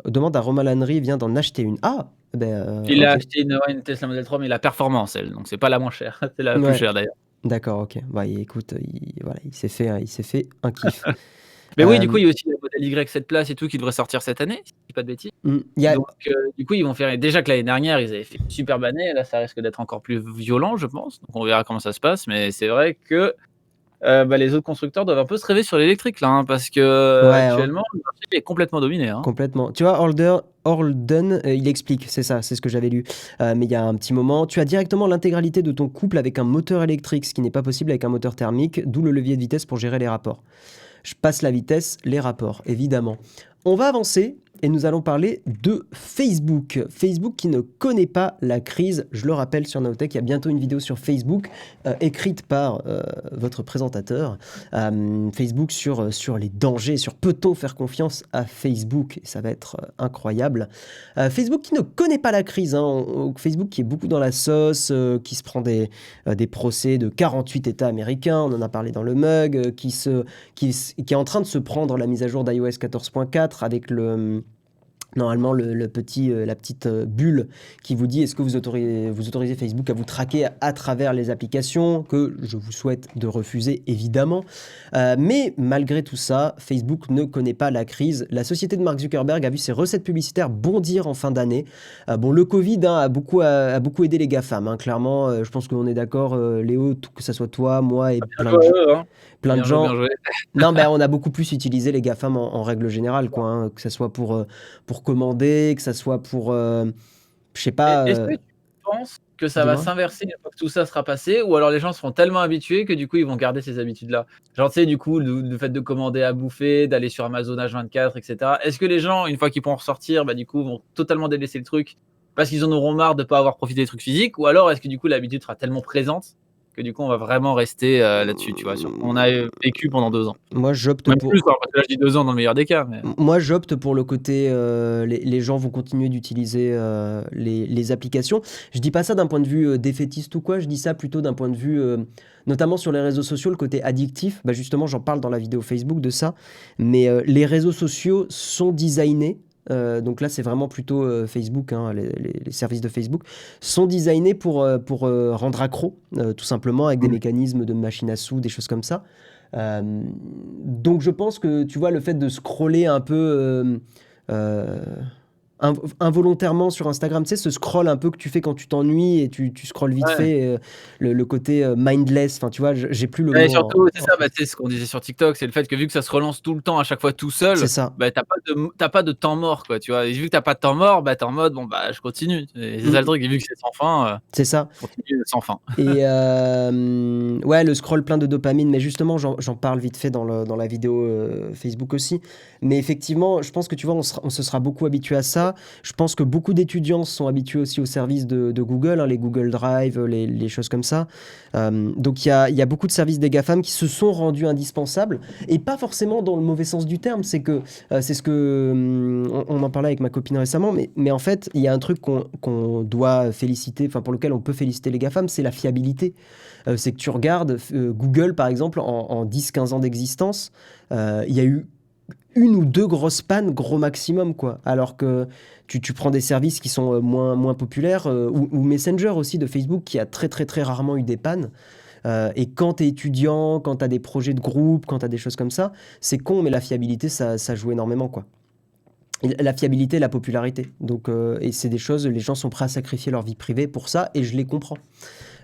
Demande à Romain Lannery, vient d'en acheter une. Ah! Ben Il a OK. acheté une Tesla Model 3, mais la performance, elle, donc c'est pas la moins chère, c'est la plus Ouais, chère, d'ailleurs. d'accord, OK. Bah, écoute, voilà, il s'est fait un kiff. Mais oui, du coup, Hem, il y a aussi la Model Y 7 places et tout qui devrait sortir cette année, si je dis pas de bêtises. il y a Donc du coup, ils vont faire déjà que l'année dernière, ils avaient fait une superbe année, là, ça risque d'être encore plus violent, je pense. Donc on verra comment ça se passe, mais c'est vrai que, bah, les autres constructeurs doivent un peu se réveiller sur l'électrique là, hein, parce que, ouais, hein, actuellement, le marché est complètement dominé, hein. complètement. Tu vois, Holden, il explique, c'est ça, c'est ce que j'avais lu, mais il y a un petit moment: «Tu as directement l'intégralité de ton couple avec un moteur électrique, ce qui n'est pas possible avec un moteur thermique, d'où le levier de vitesse pour gérer les rapports». Je passe la vitesse, les rapports, évidemment. On va avancer et nous allons parler de Facebook. Facebook qui ne connaît pas la crise. Je le rappelle sur Nowtech, il y a bientôt une vidéo sur Facebook écrite par votre présentateur. Facebook sur les dangers, sur peut-on faire confiance à Facebook. Et ça va être incroyable. Facebook qui ne connaît pas la crise, hein. Facebook qui est beaucoup dans la sauce, qui se prend des procès de 48 États américains, on en a parlé dans le mug, qui est en train de se prendre la mise à jour d'iOS 14.4 avec normalement le petit, la petite bulle qui vous dit est-ce que vous autorisez Facebook à vous traquer à travers les applications, que je vous souhaite de refuser évidemment. Mais malgré tout ça, Facebook ne connaît pas la crise. La société de Mark Zuckerberg a vu ses recettes publicitaires bondir en fin d'année. Bon, le Covid, hein, a beaucoup aidé les GAFAM, hein, clairement. Je pense qu'on est d'accord, Léo, que ce soit toi, moi et Bien joué à eux, hein. plein de Bien joué, gens. bien joué. Non, ben, on a beaucoup plus utilisé les GAFAM en règle générale, quoi, hein, que ça soit pour commander, que ça soit pour, je sais Et pas, est-ce que tu penses que ça va dis-moi? s'inverser une fois que tout ça sera passé? Ou alors les gens seront tellement habitués que du coup ils vont garder ces habitudes-là? Genre tu sais du coup le fait de commander à bouffer, d'aller sur Amazon H24 et cetera. Est-ce que les gens une fois qu'ils pourront ressortir, bah, du coup vont totalement délaisser le truc parce qu'ils en auront marre de pas avoir profité des trucs physiques, ou alors est-ce que du coup l'habitude sera tellement présente que du coup on va vraiment rester, là-dessus, tu vois? Sur on a, vécu pendant 2 ans. Moi, j'opte Même pour plus, hein, parce que là je dis 2 ans dans le meilleur des cas, mais moi, j'opte pour le côté, les gens vont continuer d'utiliser, les applications. Je dis pas ça d'un point de vue, défaitiste ou quoi, je dis ça plutôt d'un point de vue, notamment sur les réseaux sociaux, le côté addictif. Bah, justement, j'en parle dans la vidéo Facebook de ça, mais, les réseaux sociaux sont designés, donc là, c'est vraiment plutôt, Facebook, hein, les services de Facebook, sont designés pour, rendre accro, tout simplement avec des mmh. mécanismes de machine à sous, des choses comme ça. Donc je pense que, tu vois, le fait de scroller un peu, heu, involontairement sur Instagram, tu sais, ce scroll un peu que tu fais quand tu t'ennuies et tu scrolles vite Ouais. fait, le côté, mindless, enfin, tu vois? J'ai plus le Et mot surtout, c'est en ça, bah, français. tu sais, ce qu'on disait sur TikTok, c'est le fait que vu que ça se relance tout le temps à chaque fois tout C'est seul, ça. bah, tu pas de temps mort, quoi, tu vois? Et vu que tu as pas de temps mort, bah, tu es en mode: «Bon, bah, je continue». Et c'est ça le Mmh, truc, et vu que c'est sans fin, c'est ça. je continue sans fin. Et ouais, le scroll plein de dopamine, mais justement, j'en parle vite fait dans la vidéo, Facebook aussi. Mais effectivement, je pense que, tu vois, on se sera beaucoup habitué à ça. Je pense que beaucoup d'étudiants se sont habitués aussi aux services de Google, hein, les Google Drive, les choses comme ça. Donc il y a beaucoup de services des GAFAM qui se sont rendus indispensables et pas forcément dans le mauvais sens du terme. C'est que, c'est ce que, on en parlait avec ma copine récemment, mais en fait, il y a un truc qu'on doit féliciter, enfin, pour lequel on peut féliciter les GAFAM, c'est la fiabilité. C'est que tu regardes, Google, par exemple, en 10-15 ans d'existence, il y a eu une ou deux grosses pannes, gros maximum, quoi. Alors que tu prends des services qui sont, moins populaires, ou Messenger aussi de Facebook qui a très, très, très rarement eu des pannes. Et quand tu es étudiant, quand tu as des projets de groupe, quand tu as des choses comme ça, c'est con, mais la fiabilité, ça joue énormément, quoi. Et la fiabilité, la popularité. Donc, et c'est des choses, les gens sont prêts à sacrifier leur vie privée pour ça, et je les comprends.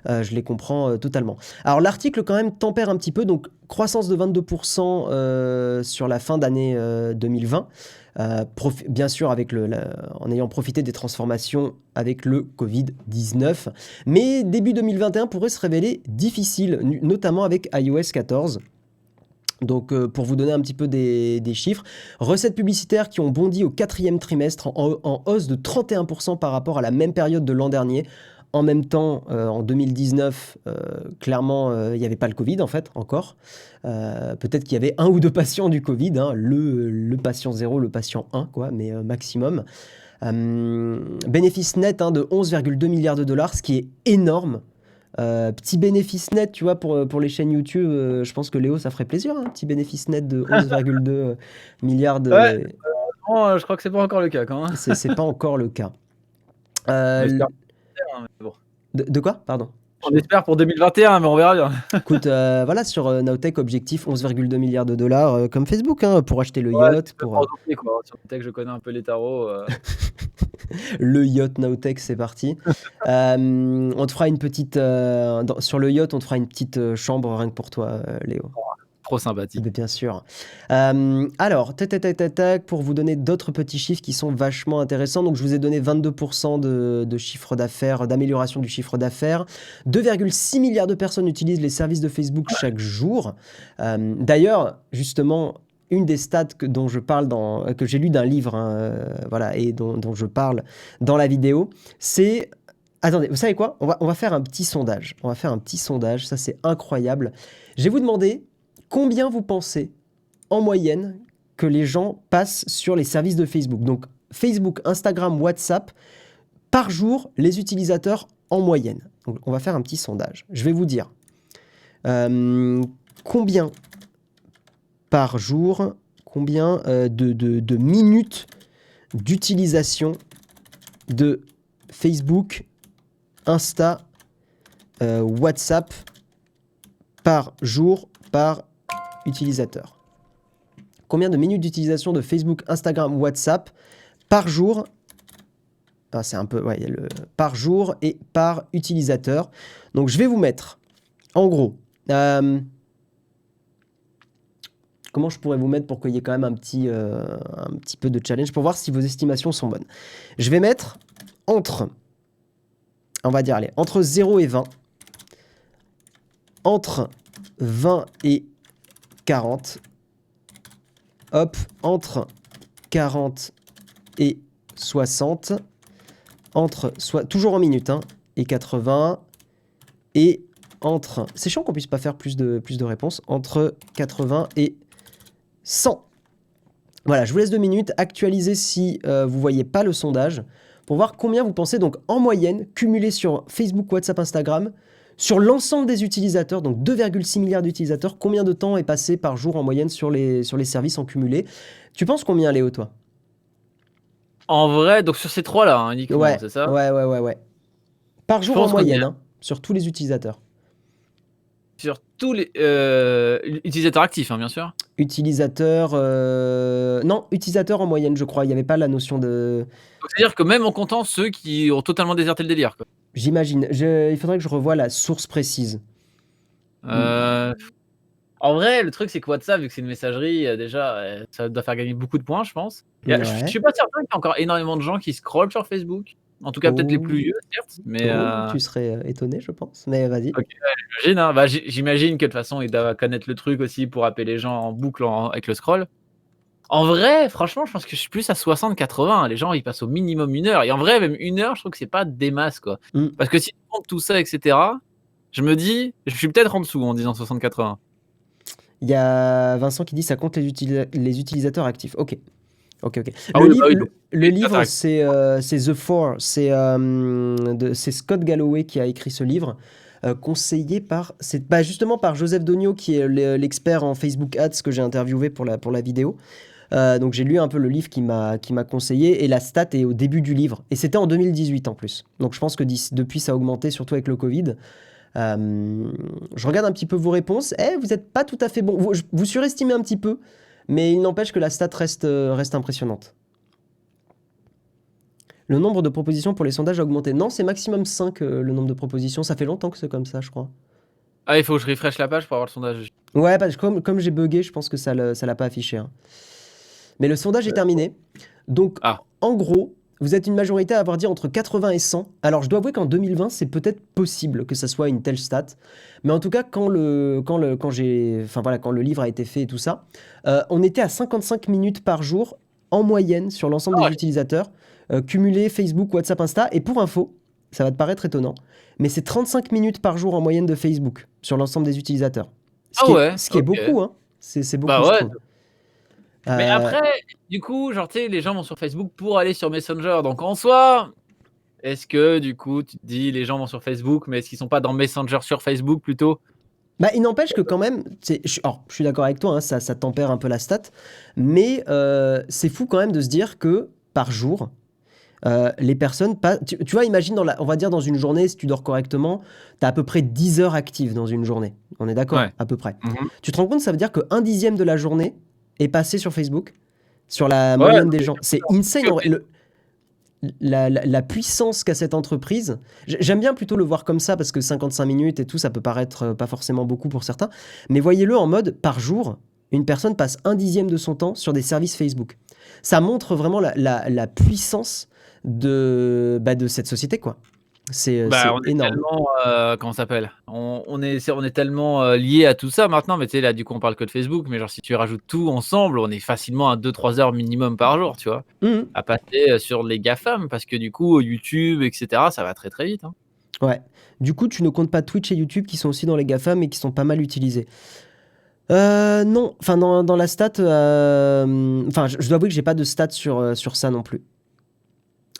Je les comprends, totalement. Alors l'article quand même tempère un petit peu, donc croissance de 22%, sur la fin d'année, 2020. Bien sûr avec en ayant profité des transformations avec le Covid-19. Mais début 2021 pourrait se révéler difficile, notamment avec iOS 14. Donc, pour vous donner un petit peu des chiffres, recettes publicitaires qui ont bondi au 4e trimestre en hausse de 31% par rapport à la même période de l'an dernier. En même temps, en 2019, clairement, il n'y avait pas le Covid, en fait, encore. Peut-être qu'il y avait 1 ou 2 patients du Covid, hein, le patient 0, le patient 1, quoi, mais maximum. Bénéfice net, hein, de 11,2 milliards $, ce qui est énorme. Petit bénéfice net, tu vois, pour les chaînes YouTube, je pense que Léo, ça ferait plaisir, hein, un petit bénéfice net de 11,2 milliards Ouais, de. non, je crois que c'est pas encore le cas quand même. C'est pas encore le cas. On espère L bien, hein, mais bon. de quoi? Pardon? On espère pour 2021, mais on verra bien. Écoute, voilà, sur, Nowtech, objectif 11,2 milliards $, comme Facebook, hein, pour acheter le Ouais, yacht, tu peux pour, pas en douter, quoi. Sur le tech, je connais un peu les tarots, le yacht Nowtech, c'est parti. On te fera une petite, sur le yacht, on te fera une petite, chambre rien que pour toi, Léo. trop sympathique. Beh, bien sûr. Alors, tac, tac, tac, tac, tac, pour vous donner d'autres petits chiffres qui sont vachement intéressants. Donc, je vous ai donné 22% de chiffre d'affaires, d'amélioration du chiffre d'affaires. 2,6 milliards de personnes utilisent les services de Facebook chaque jour. D'ailleurs, justement, une des stats dont je parle que j'ai lu d'un livre, hein, voilà, et dont je parle dans la vidéo, c'est... Attendez, vous savez quoi? On va faire un petit sondage. On va faire un petit sondage, ça c'est incroyable. Je vais vous demander combien vous pensez, en moyenne, que les gens passent sur les services de Facebook. Donc Facebook, Instagram, WhatsApp, par jour, les utilisateurs en moyenne. Donc on va faire un petit sondage. Je vais vous dire combien par jour, combien de minutes d'utilisation de Facebook, Insta, WhatsApp par jour par utilisateur. Combien de minutes d'utilisation de Facebook, Instagram, WhatsApp par jour? Ah, c'est un peu, ouais, il y a par jour et par utilisateur. Donc je vais vous mettre, en gros, comment je pourrais vous mettre pour qu'il y ait quand même un petit peu de challenge pour voir si vos estimations sont bonnes. Je vais mettre entre, on va dire, allez, entre 0 et 20, entre 20 et 40, hop, entre 40 et 60, toujours en minutes, hein, et 80, et entre... C'est chiant qu'on puisse pas faire plus de réponses. Entre 80 et 100. Voilà, je vous laisse 2 minutes. Actualisez si vous voyez pas le sondage pour voir combien vous pensez, donc en moyenne, cumulé sur Facebook, WhatsApp, Instagram, sur l'ensemble des utilisateurs, donc 2,6 milliards d'utilisateurs, combien de temps est passé par jour en moyenne sur les services en cumulé? Tu penses combien, Léo, toi? En vrai, donc sur ces 3 là, hein, uniquement, Ouais, c'est ça? ouais. Par Je jour en pense qu'on moyenne, est hein, sur tous les utilisateurs. sur tous les utilisateurs actifs, hein, bien sûr. Utilisateurs... Non, utilisateurs en moyenne, je crois. Il n'y avait pas la notion de... Donc c'est-à-dire que même en comptant ceux qui ont totalement déserté le délire, quoi. J'imagine. Il faudrait que je revoie la source précise. En vrai, le truc, c'est que WhatsApp, vu que c'est une messagerie, déjà, ça doit faire gagner beaucoup de points, je pense. Je Ouais. suis pas certain qu'il y a encore énormément de gens qui scrollent sur Facebook. En tout cas, peut-être les plus vieux, certes, mais Tu serais étonné, je pense. Mais vas-y. OK, ouais, j'imagine, hein. Bah, j'imagine que de toute façon, ils doivent connaître le truc aussi pour appeler les gens en boucle avec le scroll. En vrai, franchement, je pense que je suis plus à 60-80. Les gens, ils passent au minimum 1 heure et en vrai, même 1 heure, je trouve que c'est pas des masses, quoi. Mm. Parce que si tu comptes tout ça et cetera, je me dis, je suis peut-être en dessous en disant 60-80. Il y a Vincent qui dit ça compte les utilisateurs actifs. Ok. Ah oui, bah oui, donc Le livre, actifs. c'est The Four. C'est Scott Galloway qui a écrit ce livre. Conseillé par... C'est justement par Joseph Dogno, qui est l'expert en Facebook Ads que j'ai interviewé pour la vidéo. Donc j'ai lu un peu le livre qui m'a conseillé, et la stat est au début du livre. Et c'était en 2018 en plus. Donc je pense que depuis, ça a augmenté, surtout avec le Covid. Je regarde un petit peu vos réponses. Vous n'êtes pas tout à fait bon. Vous surestimez un petit peu, mais il n'empêche que la stat reste impressionnante. Le nombre de propositions pour les sondages a augmenté. Non, c'est maximum 5 le nombre de propositions. Ça fait longtemps que c'est comme ça, je crois. Ah, il faut que je refresh la page pour avoir le sondage. Ouais, parce que comme j'ai bugué, je pense que ça l'a pas affiché, hein. Mais le sondage est terminé. Donc, en gros, vous êtes une majorité à avoir dit entre 80 et 100. Alors, je dois avouer qu'en 2020, c'est peut-être possible que ça soit une telle stat. Mais en tout cas, quand le livre a été fait et tout ça, on était à 55 minutes par jour en moyenne sur l'ensemble des utilisateurs, cumulés Facebook, WhatsApp, Insta. Et pour info, ça va te paraître étonnant, mais c'est 35 minutes par jour en moyenne de Facebook sur l'ensemble des utilisateurs. Ce qui est beaucoup, hein. C'est beaucoup, bah je ouais. trouve. Mais après, du coup, genre, tu sais, les gens vont sur Facebook pour aller sur Messenger. Donc, en soi, est-ce que, du coup, tu te dis, les gens vont sur Facebook, mais est-ce qu'ils sont pas dans Messenger sur Facebook plutôt? Bah, il n'empêche que quand même, je suis d'accord avec toi, hein, ça tempère un peu la stat, mais c'est fou quand même de se dire que par jour, les personnes... Tu vois, imagine, on va dire dans une journée, si tu dors correctement, tu as à peu près 10 heures actives dans une journée. On est d'accord? Ouais. À peu près. Tu te rends compte, ça veut dire que 1/10 de la journée est passé sur Facebook, sur la moyenne des gens. C'est insane. La puissance qu'a cette entreprise, j'aime bien plutôt le voir comme ça, parce que 55 minutes et tout, ça peut paraître pas forcément beaucoup pour certains, mais voyez-le en mode, par jour, une personne passe 1/10 de son temps sur des services Facebook. Ça montre vraiment la puissance de cette société, quoi. C'est on est énorme. tellement, comment ça s'appelle? On est tellement liés à tout ça maintenant, mais tu sais, là, du coup, on parle que de Facebook, mais genre, si tu rajoutes tout ensemble, on est facilement à 2-3 heures minimum par jour, tu vois? À passer sur les GAFAM, parce que du coup, YouTube, et cetera, ça va très, très vite, hein. Ouais. Du coup, tu ne comptes pas Twitch et YouTube qui sont aussi dans les GAFAM et qui sont pas mal utilisés. Non, enfin dans la stat, je dois avouer que j'ai pas de stats sur ça non plus.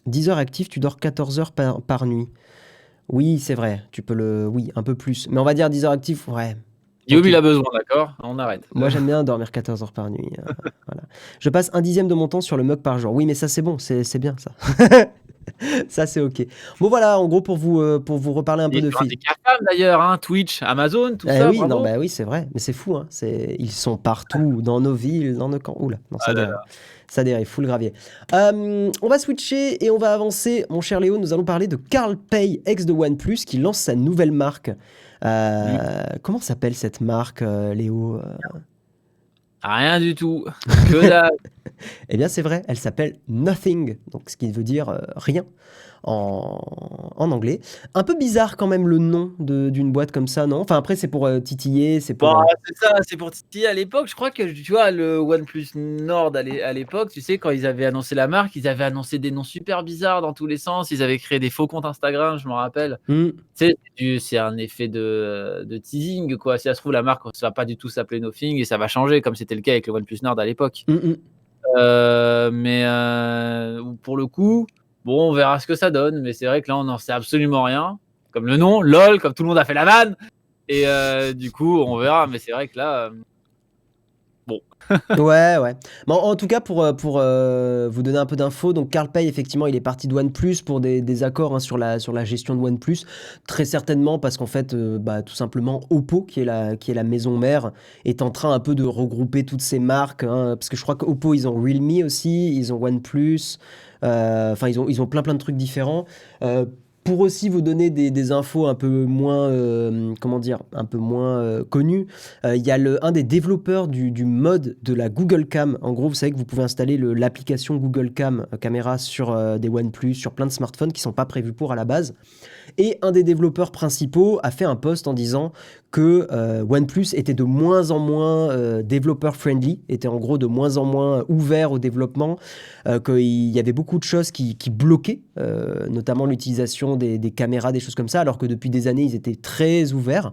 10 heures actives, tu dors 14 heures par nuit. Oui, c'est vrai, oui, un peu plus. Mais on va dire 10 heures actives, ouais. Guillaume, il a besoin, d'accord? On arrête. Moi, j'aime bien dormir 14 heures par nuit. Voilà. Je passe 1/10 de mon temps sur le mug par jour. Oui, mais ça, c'est bon, c'est bien, ça. Ça, c'est OK. Bon, voilà, en gros, pour vous reparler un peu de des GAFAM d'ailleurs, hein, Twitch, Amazon, tout ça, oui, bravo. non, bah oui, c'est vrai. Mais c'est fou, hein. Ils sont partout, dans nos villes, dans nos camps. Oula, non, ça dérive. Ça dérive, full gravier. On va switcher et on va avancer. Mon cher Léo, nous allons parler de Carl Pei, ex de OnePlus, qui lance sa nouvelle marque. Comment s'appelle cette marque, Léo? Rien du tout. Que dalle. Eh bien, c'est vrai, elle s'appelle Nothing, donc ce qui veut dire rien en anglais. Un peu bizarre quand même le nom d'une boîte comme ça, non? Enfin, après, c'est pour titiller, c'est Bah, pour. c'est ça, c'est pour titiller à l'époque. Je crois que tu vois, le OnePlus Nord à l'époque, tu sais, quand ils avaient annoncé la marque, ils avaient annoncé des noms super bizarres dans tous les sens. Ils avaient créé des faux comptes Instagram, je me rappelle. Hmm. Tu sais, c'est un effet de teasing, quoi. Si ça se trouve, la marque, ça va pas du tout s'appeler Nothing et ça va changer, comme c'était le cas avec le OnePlus Nord à l'époque. Hmm, hmm. Mais pour le coup, bon, on verra ce que ça donne. Mais c'est vrai que là, on n'en sait absolument rien. Comme le nom, LOL, comme tout le monde a fait la vanne. Et du coup, on verra. Mais c'est vrai que là, bon. Ouais, ouais. Mais en tout cas, pour vous donner un peu d'infos, donc Carl Pei, effectivement, il est parti de OnePlus pour des accords hein, sur la gestion de OnePlus. Très certainement parce qu'en fait, bah, tout simplement, Oppo, qui est la maison mère, est en train un peu de regrouper toutes ces marques. Hein, parce que je crois qu'Oppo, ils ont Realme aussi, ils ont OnePlus. Enfin, ils ont plein plein de trucs différents. Euh, pour aussi vous donner des infos un peu moins, comment dire, un peu moins connues, il y a un des développeurs du mode de la Google Cam. En gros, vous savez que vous pouvez installer l'application Google Cam caméra sur des OnePlus, sur plein de smartphones qui ne sont pas prévus pour à la base. Et un des développeurs principaux a fait un post en disant que OnePlus était de moins en moins développeur friendly, était en gros de moins en moins ouvert au développement, qu'il y avait beaucoup de choses qui bloquaient, notamment l'utilisation des caméras, des choses comme ça, alors que depuis des années, ils étaient très ouverts.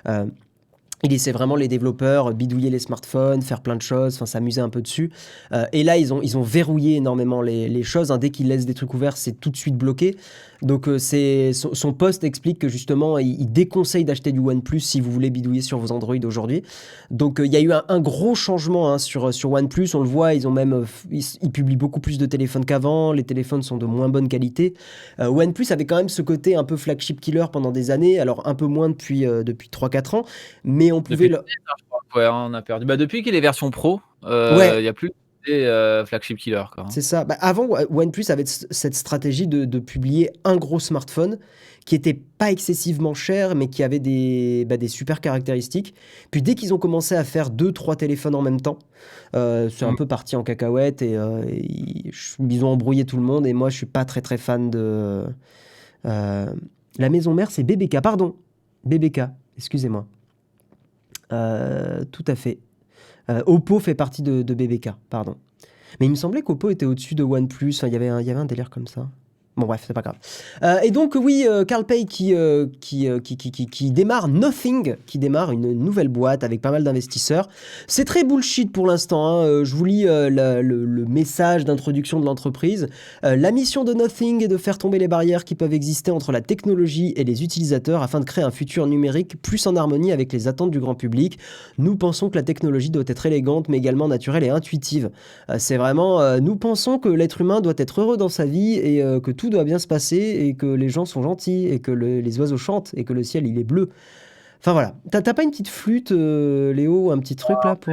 Euh, il laissait vraiment les développeurs bidouiller les smartphones, faire plein de choses, enfin s'amuser un peu dessus. Et là, ils ont verrouillé énormément les choses. Hein. Dès qu'ils laissent des trucs ouverts, c'est tout de suite bloqué. Donc son post explique que justement, il déconseille d'acheter du OnePlus si vous voulez bidouiller sur vos Android aujourd'hui. Donc il y a eu un gros changement hein, sur OnePlus. On le voit, ils ont même ils publient beaucoup plus de téléphones qu'avant. Les téléphones sont de moins bonne qualité. OnePlus avait quand même ce côté un peu flagship killer pendant des années. Alors un peu moins depuis 3-4 ans. Mais on pouvait Depuis le. je crois. Ouais, hein, on a perdu. Bah, depuis qu'il est version pro, il Ouais, y a plus de flagship killer, quoi. Hein. c'est ça. Bah, avant, OnePlus avait cette stratégie de publier un gros smartphone qui était pas excessivement cher, mais qui avait des super caractéristiques. Puis dès qu'ils ont commencé à faire deux, trois téléphones en même temps, c'est un Mm. peu parti en cacahuète et ils ont embrouillé tout le monde. Et moi, je suis pas très très fan de. euh, la maison mère, c'est BBK, pardon. BBK, excusez-moi. Tout à fait. Oppo fait partie de BBK, pardon. Mais il me semblait qu'Oppo était au-dessus de OnePlus. Enfin, il y avait un délire comme ça. Bon, bref, c'est pas grave. Et donc, oui, Carl Pei qui démarre Nothing, qui démarre une nouvelle boîte avec pas mal d'investisseurs. C'est très bullshit pour l'instant. Hein. Je vous lis le message d'introduction de l'entreprise. La mission de Nothing est de faire tomber les barrières qui peuvent exister entre la technologie et les utilisateurs afin de créer un futur numérique plus en harmonie avec les attentes du grand public. Nous pensons que la technologie doit être élégante, mais également naturelle et intuitive. C'est vraiment, nous pensons que l'être humain doit être heureux dans sa vie et que tout doit bien se passer et que les gens sont gentils et que les oiseaux chantent et que le ciel il est bleu. Enfin voilà. T'as pas une petite flûte, Léo, un petit truc là pour.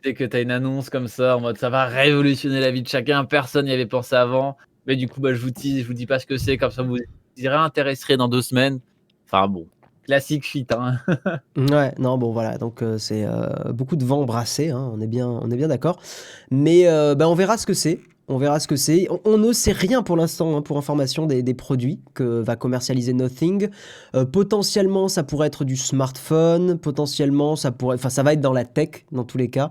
Dès que tu as une annonce comme ça, en mode ça va révolutionner la vie de chacun, personne n'y avait pensé avant. Mais du coup, bah, je vous tease, je vous dis pas ce que c'est, comme ça vous y réintéresserez dans 2 semaines. Enfin bon, classique fit, hein. Ouais, non, bon voilà, donc c'est beaucoup de vent brassé, hein, on est bien d'accord. Mais bah, on verra ce que c'est. On verra ce que c'est. On ne sait rien pour l'instant, hein, pour information, des produits que va commercialiser Nothing. Potentiellement, ça pourrait être du smartphone. Potentiellement, enfin, ça va être dans la tech, dans tous les cas.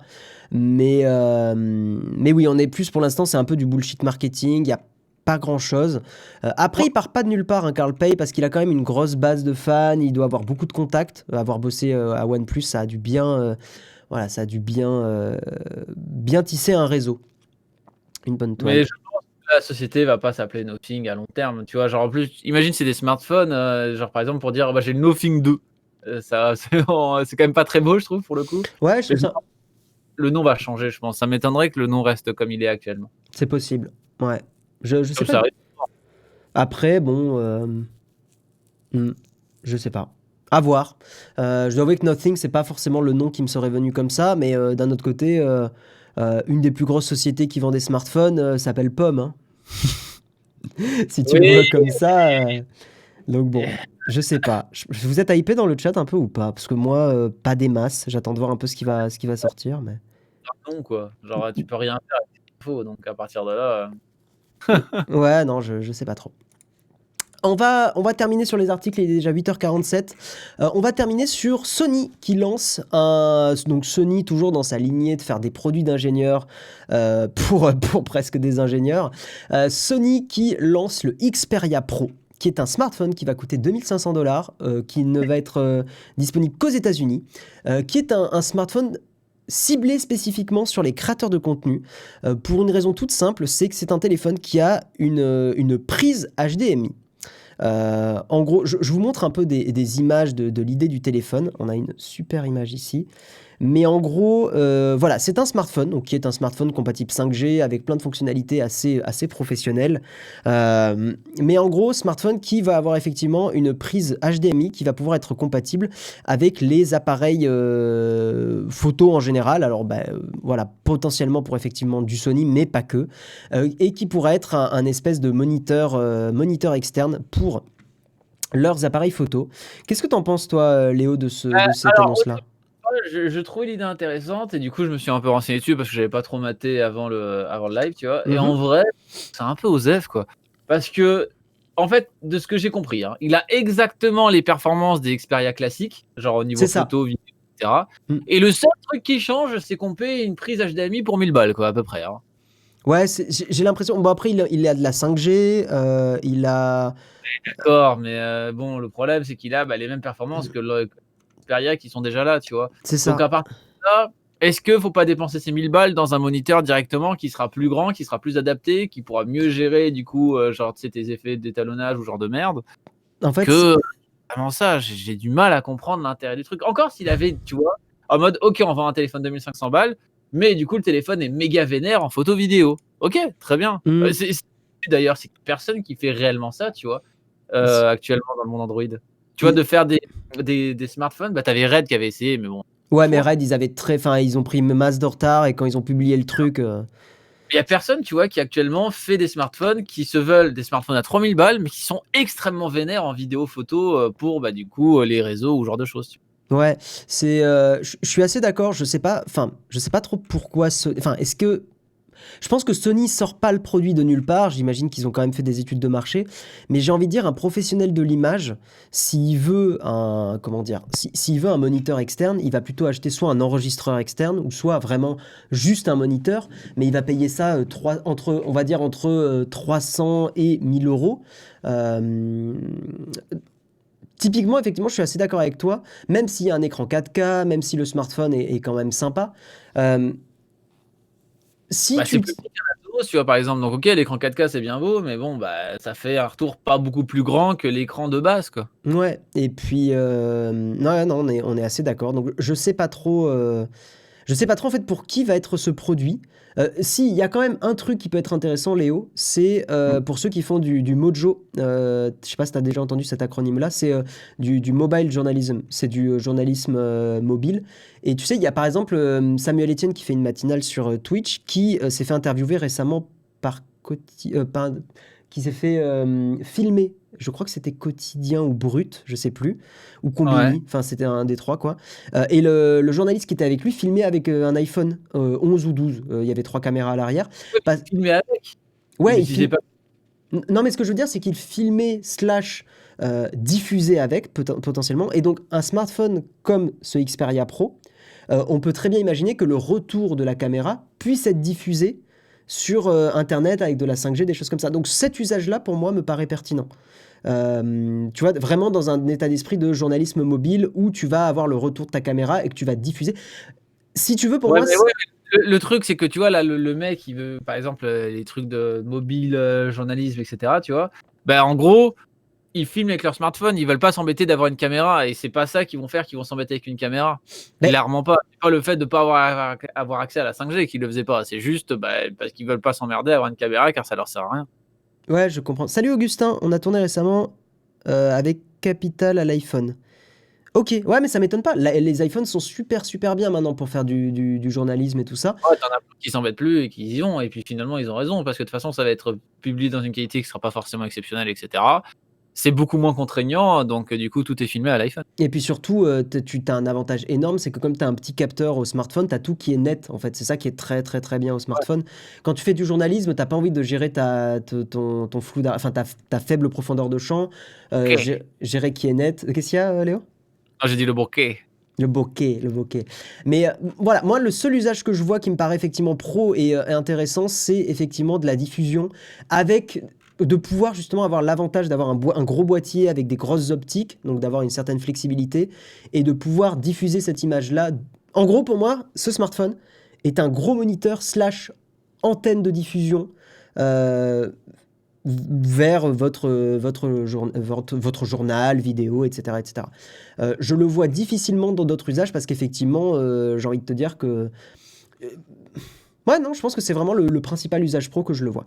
Mais oui, on est plus pour l'instant, c'est un peu du bullshit marketing. Il n'y a pas grand-chose. Après, il part pas de nulle part, hein, Carl Pei, parce qu'il a quand même une grosse base de fans. Il doit avoir beaucoup de contacts. Avoir bossé à OnePlus, ça a dû bien, voilà, ça a dû bien tisser un réseau. Une bonne toile. Mais je pense que la société va pas s'appeler Nothing à long terme, tu vois? Genre en plus, imagine c'est des smartphones, genre par exemple pour dire: «Bah, j'ai le Nothing 2». Ça c'est quand même pas très beau je trouve pour le coup. Ouais, je Mais trouve ça. le nom va changer je pense. Ça m'étonnerait que le nom reste comme il est actuellement. C'est possible. Ouais. Je sais Comme pas. ça arrive. Après, bon. Je sais pas. À voir. Je dois avouer que Nothing, c'est pas forcément le nom qui me serait venu comme ça, mais d'un autre côté, une des plus grosses sociétés qui vend des smartphones s'appelle Pomme. Hein. Si tu le Oui, vois comme ça. Donc bon, je sais pas. Vous êtes hypé dans le chat un peu ou pas? Parce que moi, pas des masses. J'attends de voir un peu ce qui va sortir. Mais. non, quoi. Genre, tu peux rien faire avec tes infos, donc à partir de là, Ouais, non, je sais pas trop. On va terminer sur les articles, il est déjà 8h47. On va terminer sur Sony qui lance donc Sony toujours dans sa lignée de faire des produits d'ingénieurs pour presque des ingénieurs. Sony qui lance le Xperia Pro, qui est un smartphone qui va coûter 2500 $, qui ne va être disponible qu'aux États-Unis, qui est un smartphone ciblé spécifiquement sur les créateurs de contenu, pour une raison toute simple, c'est que c'est un téléphone qui a une prise HDMI. En gros, je vous montre un peu des images de l'idée du téléphone. On a une super image ici. Mais en gros, voilà, c'est un smartphone, donc qui est un smartphone compatible 5G avec plein de fonctionnalités assez professionnelles. Mais en gros, smartphone qui va avoir effectivement une prise HDMI qui va pouvoir être compatible avec les appareils photo en général. Alors, voilà, potentiellement pour effectivement du Sony, mais pas que. Et qui pourrait être un espèce de moniteur externe pour leurs appareils photo. Qu'est-ce que t'en penses, toi, Léo, de cette alors annonce-là? je trouvais l'idée intéressante et du coup, je me suis un peu renseigné dessus parce que j'avais pas trop maté avant le live, tu vois? Et en Mhm. vrai, c'est un peu osef, quoi. Parce que, en fait, de ce que j'ai compris, hein, il a exactement les performances des Xperia classiques, genre au niveau C'est ça. photo, vidéo, et cetera. Mm. Et le seul truc qui change, c'est qu'on paie une prise HDMI pour 1000 balles, quoi, à peu près, hein. Ouais, j'ai l'impression. Bon, après, il a de la 5G, il a. D'accord, mais bon, le problème, c'est qu'il a, les mêmes performances que le Xperia qui sont déjà là, tu vois? C'est Donc ça. à partir de là, est-ce qu'il faut pas dépenser ces 1000 balles dans un moniteur directement qui sera plus grand, qui sera plus adapté, qui pourra mieux gérer du coup, genre, tu sais, tes effets d'étalonnage ou genre de merde, En fait, que vraiment ça? J'ai du mal à comprendre l'intérêt du truc. Encore s'il avait, tu vois, en mode: «OK, on vend un téléphone de 1 500 balles, mais du coup, le téléphone est méga vénère en photo vidéo». OK, très bien. mm, C'est d'ailleurs, c'est personne qui fait réellement ça, tu vois? Actuellement dans le monde Android. Tu vois, il- de faire des smartphones, tu avais Red qui avait essayé, mais bon, ouais, mais choix. Red, enfin, ils ont pris une masse de retard et quand ils ont publié le truc, Il y a personne, tu vois, qui actuellement fait des smartphones qui se veulent des smartphones à 3000 balles, mais qui sont extrêmement vénères en vidéo, photo, pour, du coup, les réseaux ou ce genre de choses, tu ouais, je suis assez d'accord. Je sais pas trop pourquoi. Enfin, est-ce que je pense que Sony sort pas le produit de nulle part. J'imagine qu'ils ont quand même fait des études de marché. Mais j'ai envie de dire, un professionnel de l'image, s'il veut comment dire, s'il veut un moniteur externe, il va plutôt acheter soit un enregistreur externe ou soit vraiment juste un moniteur. Mais il va payer ça on va dire entre 300 et 1000 euros. Euh, Typiquement, effectivement, je suis assez d'accord avec toi. Même s'il y a un écran 4K, même si le smartphone est quand même sympa. euh, si C'est tu, plus petit qu'un Atomos, tu vois, par exemple. Donc OK, l'écran 4K, c'est bien beau, mais bon, ça fait un retour pas beaucoup plus grand que l'écran de base, quoi. Ouais, et puis, non, non, on est assez d'accord. Donc, je sais pas trop en fait pour qui va être ce produit. Si, il y a quand même un truc qui peut être intéressant, Léo, c'est Mmh. pour ceux qui font du Mojo. Je sais pas si tu as déjà entendu cet acronyme-là, c'est du mobile journalism, c'est du journalisme mobile. Et tu sais, il y a par exemple Samuel Etienne qui fait une matinale sur Twitch qui s'est fait interviewer récemment par qui s'est fait filmer. Je crois que c'était Quotidien ou Brut, je sais plus, ou Ouais. Combini, enfin c'était un des trois quoi. Et le journaliste qui était avec lui filmait avec un iPhone 11 ou 12. Il y avait trois caméras à l'arrière. Ouais, mais Pas- il filmait avec. Il Ouais, il l'utilisait filme. pas. Non, mais ce que je veux dire, c'est qu'il filmait slash diffusait avec potentiellement. Et donc un smartphone comme ce Xperia Pro, on peut très bien imaginer que le retour de la caméra puisse être diffusé sur Internet avec de la 5G, des choses comme ça. Donc cet usage-là, pour moi, me paraît pertinent. Tu vois, vraiment dans un état d'esprit de journalisme mobile où tu vas avoir le retour de ta caméra et que tu vas diffuser. Si tu veux, pour Ouais, moi, mais ouais, le truc, c'est que tu vois, là, le mec, il veut, par exemple, les trucs de mobile, journalisme, et cetera, tu vois? En gros, ils filment avec leur smartphone, ils veulent pas s'embêter d'avoir une caméra et c'est pas ça qu'ils vont faire, qu'ils vont s'embêter avec une caméra. ben, Clairement pas. C'est pas le fait de pas avoir accès à la 5G qu'ils le faisaient pas. C'est juste, parce qu'ils veulent pas s'emmerder à avoir une caméra car ça leur sert à rien. ouais, je comprends. Salut Augustin, on a tourné récemment avec Capital à l'iPhone. Ok, ouais, mais ça m'étonne pas. Les iPhones sont super bien maintenant pour faire du journalisme et tout ça. Ouais, tu en as plein qui s'embêtent plus et qui y vont et puis finalement ils ont raison parce que de toute façon ça va être publié dans une qualité qui sera pas forcément exceptionnelle et cetera. c'est beaucoup moins contraignant, donc du coup, tout est filmé à l'iPhone. Et puis surtout, tu as un avantage énorme, c'est que comme tu as un petit capteur au smartphone, tu as tout qui est net, en fait. C'est ça qui est très, très, très bien au Ouais, smartphone. Quand tu fais du journalisme, tu pas envie de gérer ton flou enfin ta faible profondeur de champ, OK. gérer qui est net. Qu'est-ce qu'il y a, Léo? Ah, j'ai dit le bokeh. Le bokeh, le bokeh. Mais voilà, moi, le seul usage que je vois qui me paraît effectivement pro et intéressant, c'est effectivement de la diffusion avec de pouvoir justement avoir l'avantage d'avoir un gros boîtier avec des grosses optiques, donc d'avoir une certaine flexibilité et de pouvoir diffuser cette image-là. En gros, pour moi, ce smartphone est un gros moniteur slash antenne de diffusion euh, vers votre journal, vidéo, etc. etc. Je le vois difficilement dans d'autres usages parce qu'effectivement, j'ai envie de te dire que... Ouais, non, je pense que c'est vraiment le principal usage pro que je le vois.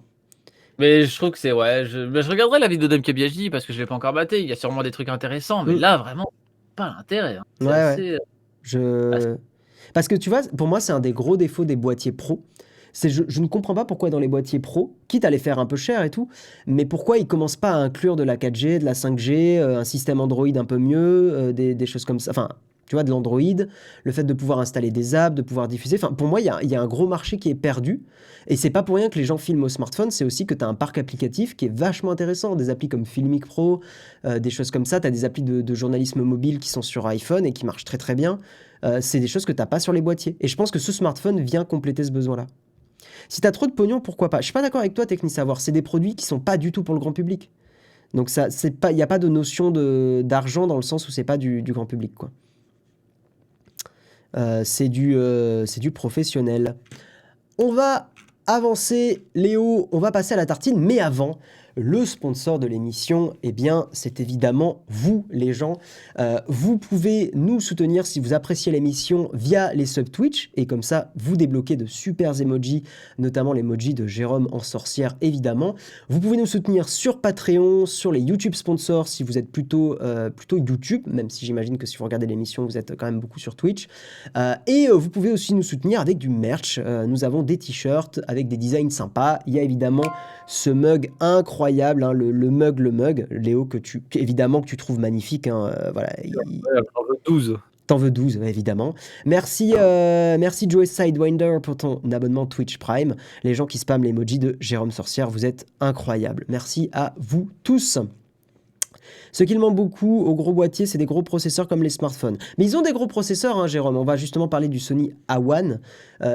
Mais je trouve que c'est ouais, je regarderai la vidéo d'MKBHD parce que je l'ai pas encore maté. Il y a sûrement des trucs intéressants, mais Mm. là, vraiment, pas l'intérêt, hein. Ouais, C'est ouais. assez, assez Je... Parce que tu vois, pour moi, c'est un des gros défauts des boîtiers pro. C'est je ne comprends pas pourquoi dans les boîtiers pro, quitte à les faire un peu cher et tout, mais pourquoi ils commencent pas à inclure de la 4G, de la 5G, un système Android un peu mieux, des choses comme ça. Enfin, tu vois, de l'Android, le fait de pouvoir installer des apps, de pouvoir diffuser. Enfin, pour moi, il y a un gros marché qui est perdu. Et c'est pas pour rien que les gens filment au smartphone, c'est aussi que tu as un parc applicatif qui est vachement intéressant. Des applis comme Filmic Pro, des choses comme ça. Tu as des applis de journalisme mobile qui sont sur iPhone et qui marchent très très bien. C'est des choses que tu n'as pas sur les boîtiers. Et je pense que ce smartphone vient compléter ce besoin-là. Si tu as trop de pognon, pourquoi pas? Je suis pas d'accord avec toi, Technisavoir. C'est des produits qui sont pas du tout pour le grand public. Donc ça, c'est pas, il n'y a pas de notion d'argent dans le sens où c'est pas du grand public, quoi. C'est du professionnel. On va avancer, Léo, on va passer à la tartine, mais avant, le sponsor de l'émission, eh bien, c'est évidemment vous, les gens. Vous pouvez nous soutenir si vous appréciez l'émission via les subs Twitch, et comme ça, vous débloquez de super emojis, notamment l'emoji de Jérôme en sorcière, évidemment. Vous pouvez nous soutenir sur Patreon, sur les YouTube sponsors, si vous êtes plutôt YouTube, même si j'imagine que si vous regardez l'émission, vous êtes quand même beaucoup sur Twitch. Et vous pouvez aussi nous soutenir avec du merch. Nous avons des t-shirts avec des designs sympas. Il y a évidemment ce mug incroyable, hein, le mug, Léo, évidemment que tu trouves magnifique. Hein, voilà, incroyable. J'en veux 12. t'en veux 12, évidemment. Merci, merci Joey Sidewinder pour ton abonnement Twitch Prime. Les gens qui spamment l'emoji de Jérôme Sorcière, vous êtes incroyables. Merci à vous tous. Ce qu'il manque beaucoup aux gros boîtiers, c'est des gros processeurs comme les smartphones. Mais ils ont des gros processeurs, hein, Jérôme. On va justement parler du Sony A1.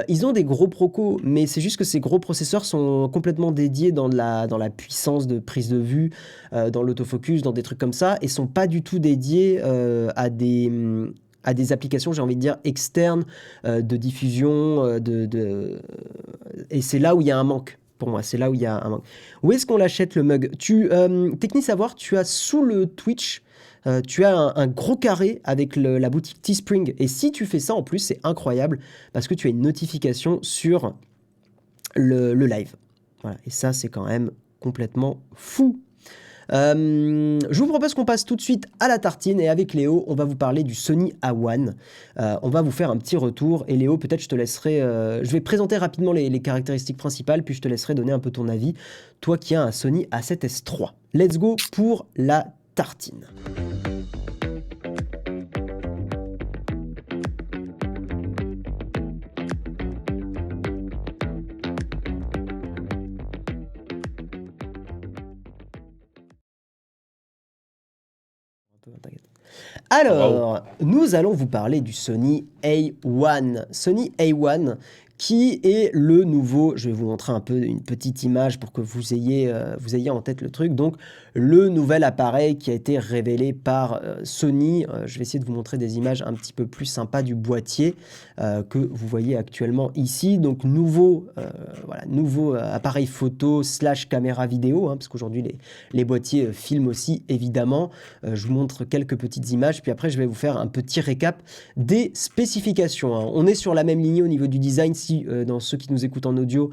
Ils ont des gros procos, mais c'est juste que ces gros processeurs sont complètement dédiés dans la puissance de prise de vue, dans l'autofocus, dans des trucs comme ça, et sont pas du tout dédiés à des applications, j'ai envie de dire, externes, de diffusion, et c'est là où il y a un manque. Pour moi, c'est là où il y a un manque. Où est-ce qu'on l'achète le mug? Technisavoir, tu as sous le Twitch, tu as un gros carré avec la boutique Teespring. Et si tu fais ça en plus, c'est incroyable parce que tu as une notification sur le live. Voilà. Et ça, c'est quand même complètement fou. Je vous propose qu'on passe tout de suite à la tartine et avec Léo, on va vous parler du Sony A1. On va vous faire un petit retour et Léo, peut-être je te laisserai... je vais présenter rapidement les caractéristiques principales puis je te laisserai donner un peu ton avis, toi qui as un Sony A7S III. Let's go pour la tartine. Alors, nous allons vous parler du Sony A1. Sony A1 qui est le nouveau, je vais vous montrer un peu une petite image pour que vous ayez en tête le truc, donc le nouvel appareil qui a été révélé par Sony. Je vais essayer de vous montrer des images un petit peu plus sympas du boîtier que vous voyez actuellement ici. Donc nouveau appareil photo slash caméra vidéo, hein, parce qu'aujourd'hui les boîtiers filment aussi évidemment. Je vous montre quelques petites images, puis après je vais vous faire un petit récap des spécifications. Hein. On est sur la même lignée au niveau du design. Si dans ceux qui nous écoutent en audio,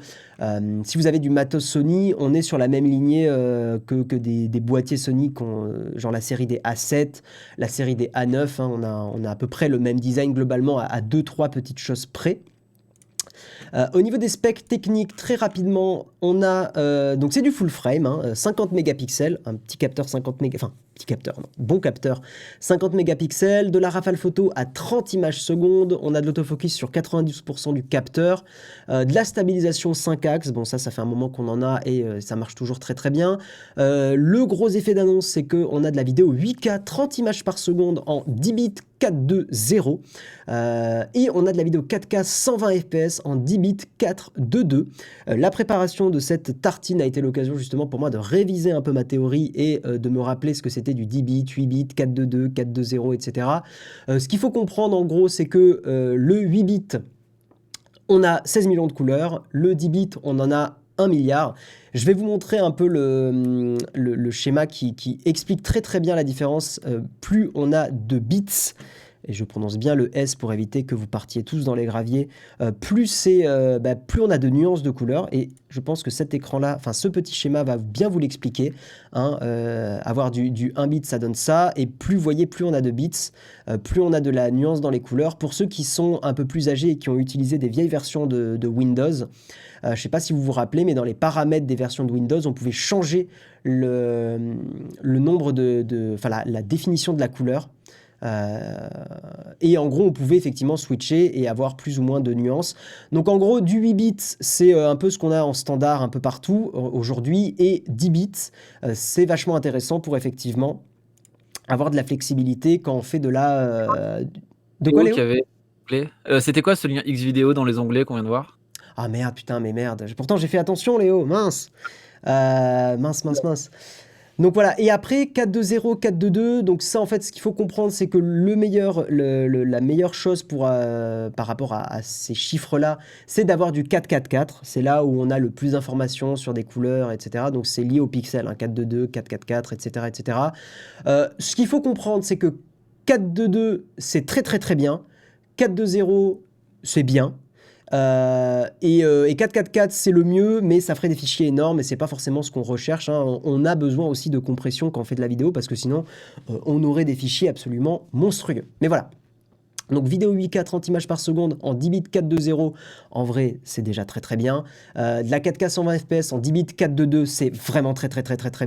si vous avez du matos Sony, on est sur la même lignée que des boîtiers Sony, genre la série des A7, la série des A9. Hein, on a à peu près le même design globalement à 2-3 petites choses près. Au niveau des specs techniques, très rapidement, on a donc c'est du full frame, hein, 50 mégapixels, un petit capteur 50 mégapixels, enfin petit capteur, non, bon capteur, 50 mégapixels, de la rafale photo à 30 images secondes, on a de l'autofocus sur 92% du capteur, de la stabilisation 5 axes, bon ça fait un moment qu'on en a et ça marche toujours très très bien. Le gros effet d'annonce, c'est qu'on a de la vidéo 8K 30 images par seconde en 10 bits 4.2.0 et on a de la vidéo 4K 120 fps en 10 bits 4.2.2. La préparation de cette tartine a été l'occasion justement pour moi de réviser un peu ma théorie et de me rappeler ce que c'était du 10 bits, 8 bits, 4.2.2, 4.2.0, etc. Ce qu'il faut comprendre en gros, c'est que le 8 bits, on a 16 millions de couleurs, le 10 bits, on en a 1 milliard. Je vais vous montrer un peu le schéma qui explique très très bien la différence. Plus on a de bits, et je prononce bien le S pour éviter que vous partiez tous dans les graviers, plus on a de nuances de couleurs. Et je pense que cet écran-là, enfin ce petit schéma va bien vous l'expliquer. Hein, avoir du 1 bit, ça donne ça. Et plus vous voyez, plus on a de bits, plus on a de la nuance dans les couleurs. Pour ceux qui sont un peu plus âgés et qui ont utilisé des vieilles versions de Windows, je ne sais pas si vous vous rappelez, mais dans les paramètres des versions de Windows, on pouvait changer le nombre la définition de la couleur. Et en gros, on pouvait effectivement switcher et avoir plus ou moins de nuances. Donc en gros, du 8 bits, c'est un peu ce qu'on a en standard un peu partout aujourd'hui. Et 10 bits, c'est vachement intéressant pour effectivement avoir de la flexibilité quand on fait de la... De quoi, Léo ? C'était quoi ce lien X vidéo dans les onglets qu'on vient de voir? Ah merde, putain, mais merde. Pourtant, j'ai fait attention, Léo. Mince. Mince. Donc voilà, et après 4.2.0, 4.2.2, donc ça en fait ce qu'il faut comprendre c'est que la meilleure chose par rapport à ces chiffres-là, c'est d'avoir du 4.4.4, c'est là où on a le plus d'informations sur des couleurs, etc. Donc c'est lié aux pixels, hein, 4.2.2, 4.4.4, etc. etc. Ce qu'il faut comprendre c'est que 4.2.2 c'est très très très bien, 4.2.0 c'est bien, et 4.4.4 c'est le mieux, mais ça ferait des fichiers énormes et c'est pas forcément ce qu'on recherche. Hein. On a besoin aussi de compression quand on fait de la vidéo parce que sinon on aurait des fichiers absolument monstrueux. Mais voilà. Donc vidéo 8K 30 images par seconde en 10 bits 4.2.0, en vrai c'est déjà très très bien. De la 4K 120 fps en 10 bits 4.2.2, c'est vraiment très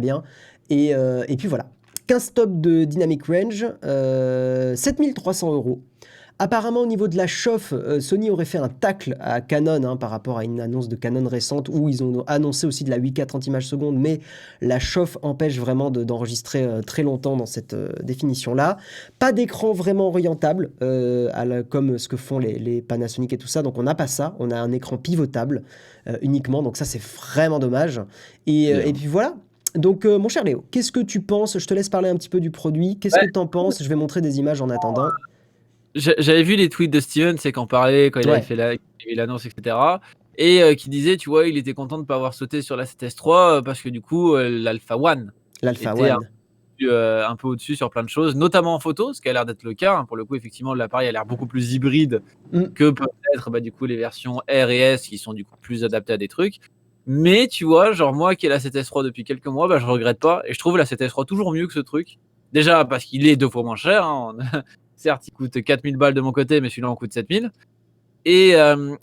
bien. Et puis voilà. 15 stops de dynamic range, 7300 €. Apparemment, au niveau de la chauffe, Sony aurait fait un tacle à Canon hein, par rapport à une annonce de Canon récente où ils ont annoncé aussi de la 8K 30 images secondes, mais la chauffe empêche vraiment d'enregistrer très longtemps dans cette définition-là. Pas d'écran vraiment orientable, comme ce que font les Panasonic et tout ça, donc on n'a pas ça, on a un écran pivotable uniquement, donc ça c'est vraiment dommage. Et puis voilà. Donc, mon cher Léo, qu'est-ce que tu penses? Je te laisse parler un petit peu du produit. Qu'est-ce que tu en penses? Je vais montrer des images en attendant. J'avais vu les tweets de Steven, c'est qu'en parlait quand il avait fait l'annonce, etc. Et qui disait, tu vois, il était content de ne pas avoir sauté sur la 7S3 parce que du coup, l'Alpha One était un peu au-dessus sur plein de choses, notamment en photo, ce qui a l'air d'être le cas. Hein. Pour le coup, effectivement, l'appareil a l'air beaucoup plus hybride que peut-être du coup les versions R et S qui sont du coup plus adaptées à des trucs. Mais tu vois, genre moi qui ai la 7S3 depuis quelques mois, je regrette pas et je trouve la 7S3 toujours mieux que ce truc. Déjà parce qu'il est 2 fois moins cher. Hein. Certes, il coûte 4000 balles de mon côté, mais celui-là en coûte 7000. Et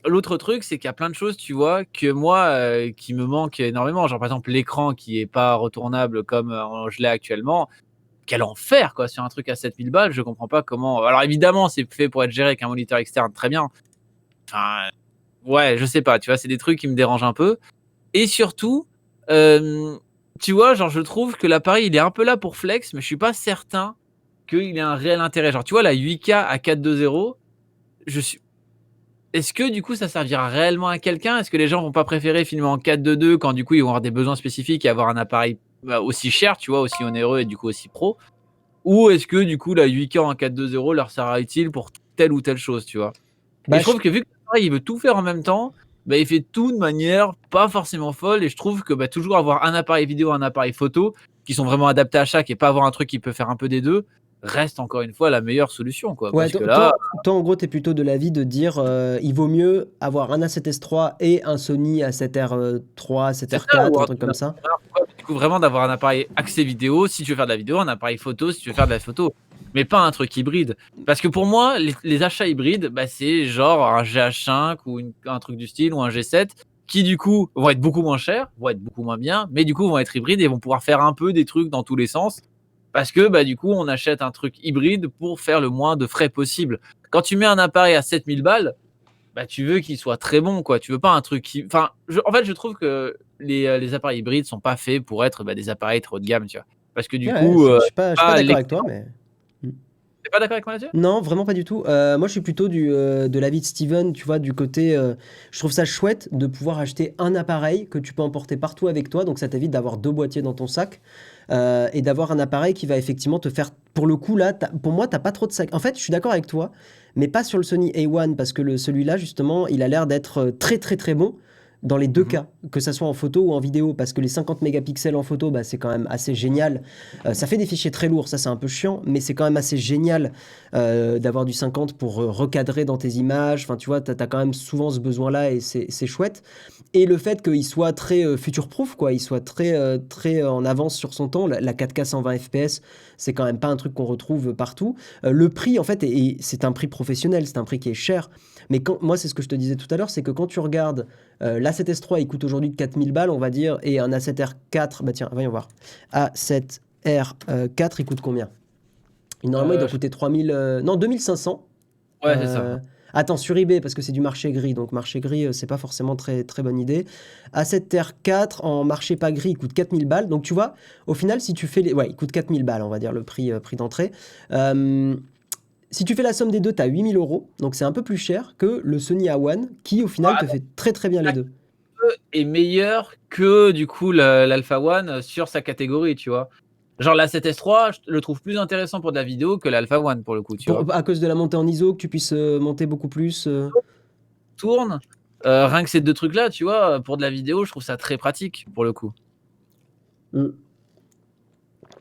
l'autre truc, c'est qu'il y a plein de choses, tu vois, que moi, qui me manquent énormément. Genre, par exemple, l'écran qui est pas retournable comme je l'ai actuellement. Quel enfer, quoi, sur un truc à 7000 balles. Je comprends pas comment. Alors, évidemment, c'est fait pour être géré avec un moniteur externe, très bien. Enfin, ouais, je sais pas, tu vois, c'est des trucs qui me dérangent un peu. Et surtout, tu vois, genre, je trouve que l'appareil, il est un peu là pour flex, mais je suis pas certain qu'il ait un réel intérêt. Genre, tu vois, la 8K à 4.2.0, est-ce que du coup ça servira réellement à quelqu'un? Est-ce que les gens vont pas préférer filmer en 4.2.2 quand du coup ils vont avoir des besoins spécifiques et avoir un appareil aussi cher, tu vois, aussi onéreux et du coup aussi pro? Ou est-ce que du coup la 8K en 4.2.0 leur sera utile pour telle ou telle chose, tu vois? Et je trouve que vu que l'appareil il veut tout faire en même temps, il fait tout de manière pas forcément folle et je trouve que toujours avoir un appareil vidéo, un appareil photo qui sont vraiment adaptés à chaque et pas avoir un truc qui peut faire un peu des deux, reste encore une fois la meilleure solution, quoi. Ouais, Parce que là, toi, en gros, tu es plutôt de l'avis de dire il vaut mieux avoir un A7S3 et un Sony A7R3, A7R4, un truc comme ça. Du coup, vraiment d'avoir un appareil axé vidéo, si tu veux faire de la vidéo, un appareil photo, si tu veux faire de la photo. mais pas un truc hybride. Parce que pour moi, les achats hybrides, bah, c'est genre un GH5 ou un truc du style ou un G7 qui du coup vont être beaucoup moins chers, vont être beaucoup moins bien, mais du coup vont être hybrides et vont pouvoir faire un peu des trucs dans tous les sens. Parce que bah, du coup, on achète un truc hybride pour faire le moins de frais possible. Quand tu mets un appareil à 7000 balles, bah, tu veux qu'il soit très bon, quoi. Tu veux pas un truc qui. Enfin, en fait, je trouve que les appareils hybrides sont pas faits pour être bah, des appareils trop haut de gamme, tu vois. Parce que du Ouais, coup, je suis pas pas d'accord avec toi, l'excellence. mais. Mm. T'es pas d'accord avec moi là-dessus? Non, vraiment pas du tout. Moi, je suis plutôt de l'avis de Steven, tu vois, du côté. Je trouve ça chouette de pouvoir acheter un appareil que tu peux emporter partout avec toi, donc ça t'évite d'avoir deux boîtiers dans ton sac et d'avoir un appareil qui va effectivement te faire. Pour le coup, là, pour moi, t'as pas trop de sac. En fait, je suis d'accord avec toi, mais pas sur le Sony A1 parce que celui-là, justement, il a l'air d'être très très très bon dans les deux Mhm. cas, que ça soit en photo ou en vidéo, parce que les 50 mégapixels en photo, bah, c'est quand même assez génial. Ça fait des fichiers très lourds, ça c'est un peu chiant, mais c'est quand même assez génial d'avoir du 50 pour recadrer dans tes images. Enfin, tu vois, tu as quand même souvent ce besoin-là et c'est chouette. Et le fait qu'il soit très future-proof, quoi, il soit très, très en avance sur son temps. La 4K 120 FPS, c'est quand même pas un truc qu'on retrouve partout. Le prix, en fait, c'est un prix professionnel, c'est un prix qui est cher. Mais moi, c'est ce que je te disais tout à l'heure, c'est que quand tu regardes l'A7S3, il coûte aujourd'hui 4000 balles, on va dire, et un A7R4, bah tiens, voyons voir. A7R4, il coûte combien? Normalement, il doit Je- coûter 3000, non, 2500. Ouais, c'est Euh, ça. attends, sur eBay, parce que c'est du marché gris, donc marché gris, c'est pas forcément très, très bonne idée. A7R4 en marché pas gris, il coûte 4000 balles. Donc tu vois, au final, si tu fais les. Ouais, il coûte 4000 balles, on va dire, le prix d'entrée. Euh, si tu fais la somme des deux, tu as 8000 euros. Donc c'est un peu plus cher que le Sony A1, qui au final te Ah, fait très très bien les deux. est meilleur que du coup l'Alpha One sur sa catégorie, tu vois. Genre la 7S3, je le trouve plus intéressant pour de la vidéo que l'Alpha One pour le coup, tu vois. À cause de la montée en ISO, que tu puisses monter beaucoup plus. Tourne, rien que ces deux trucs-là, tu vois, pour de la vidéo, je trouve ça très pratique pour le coup. Hmm. Tu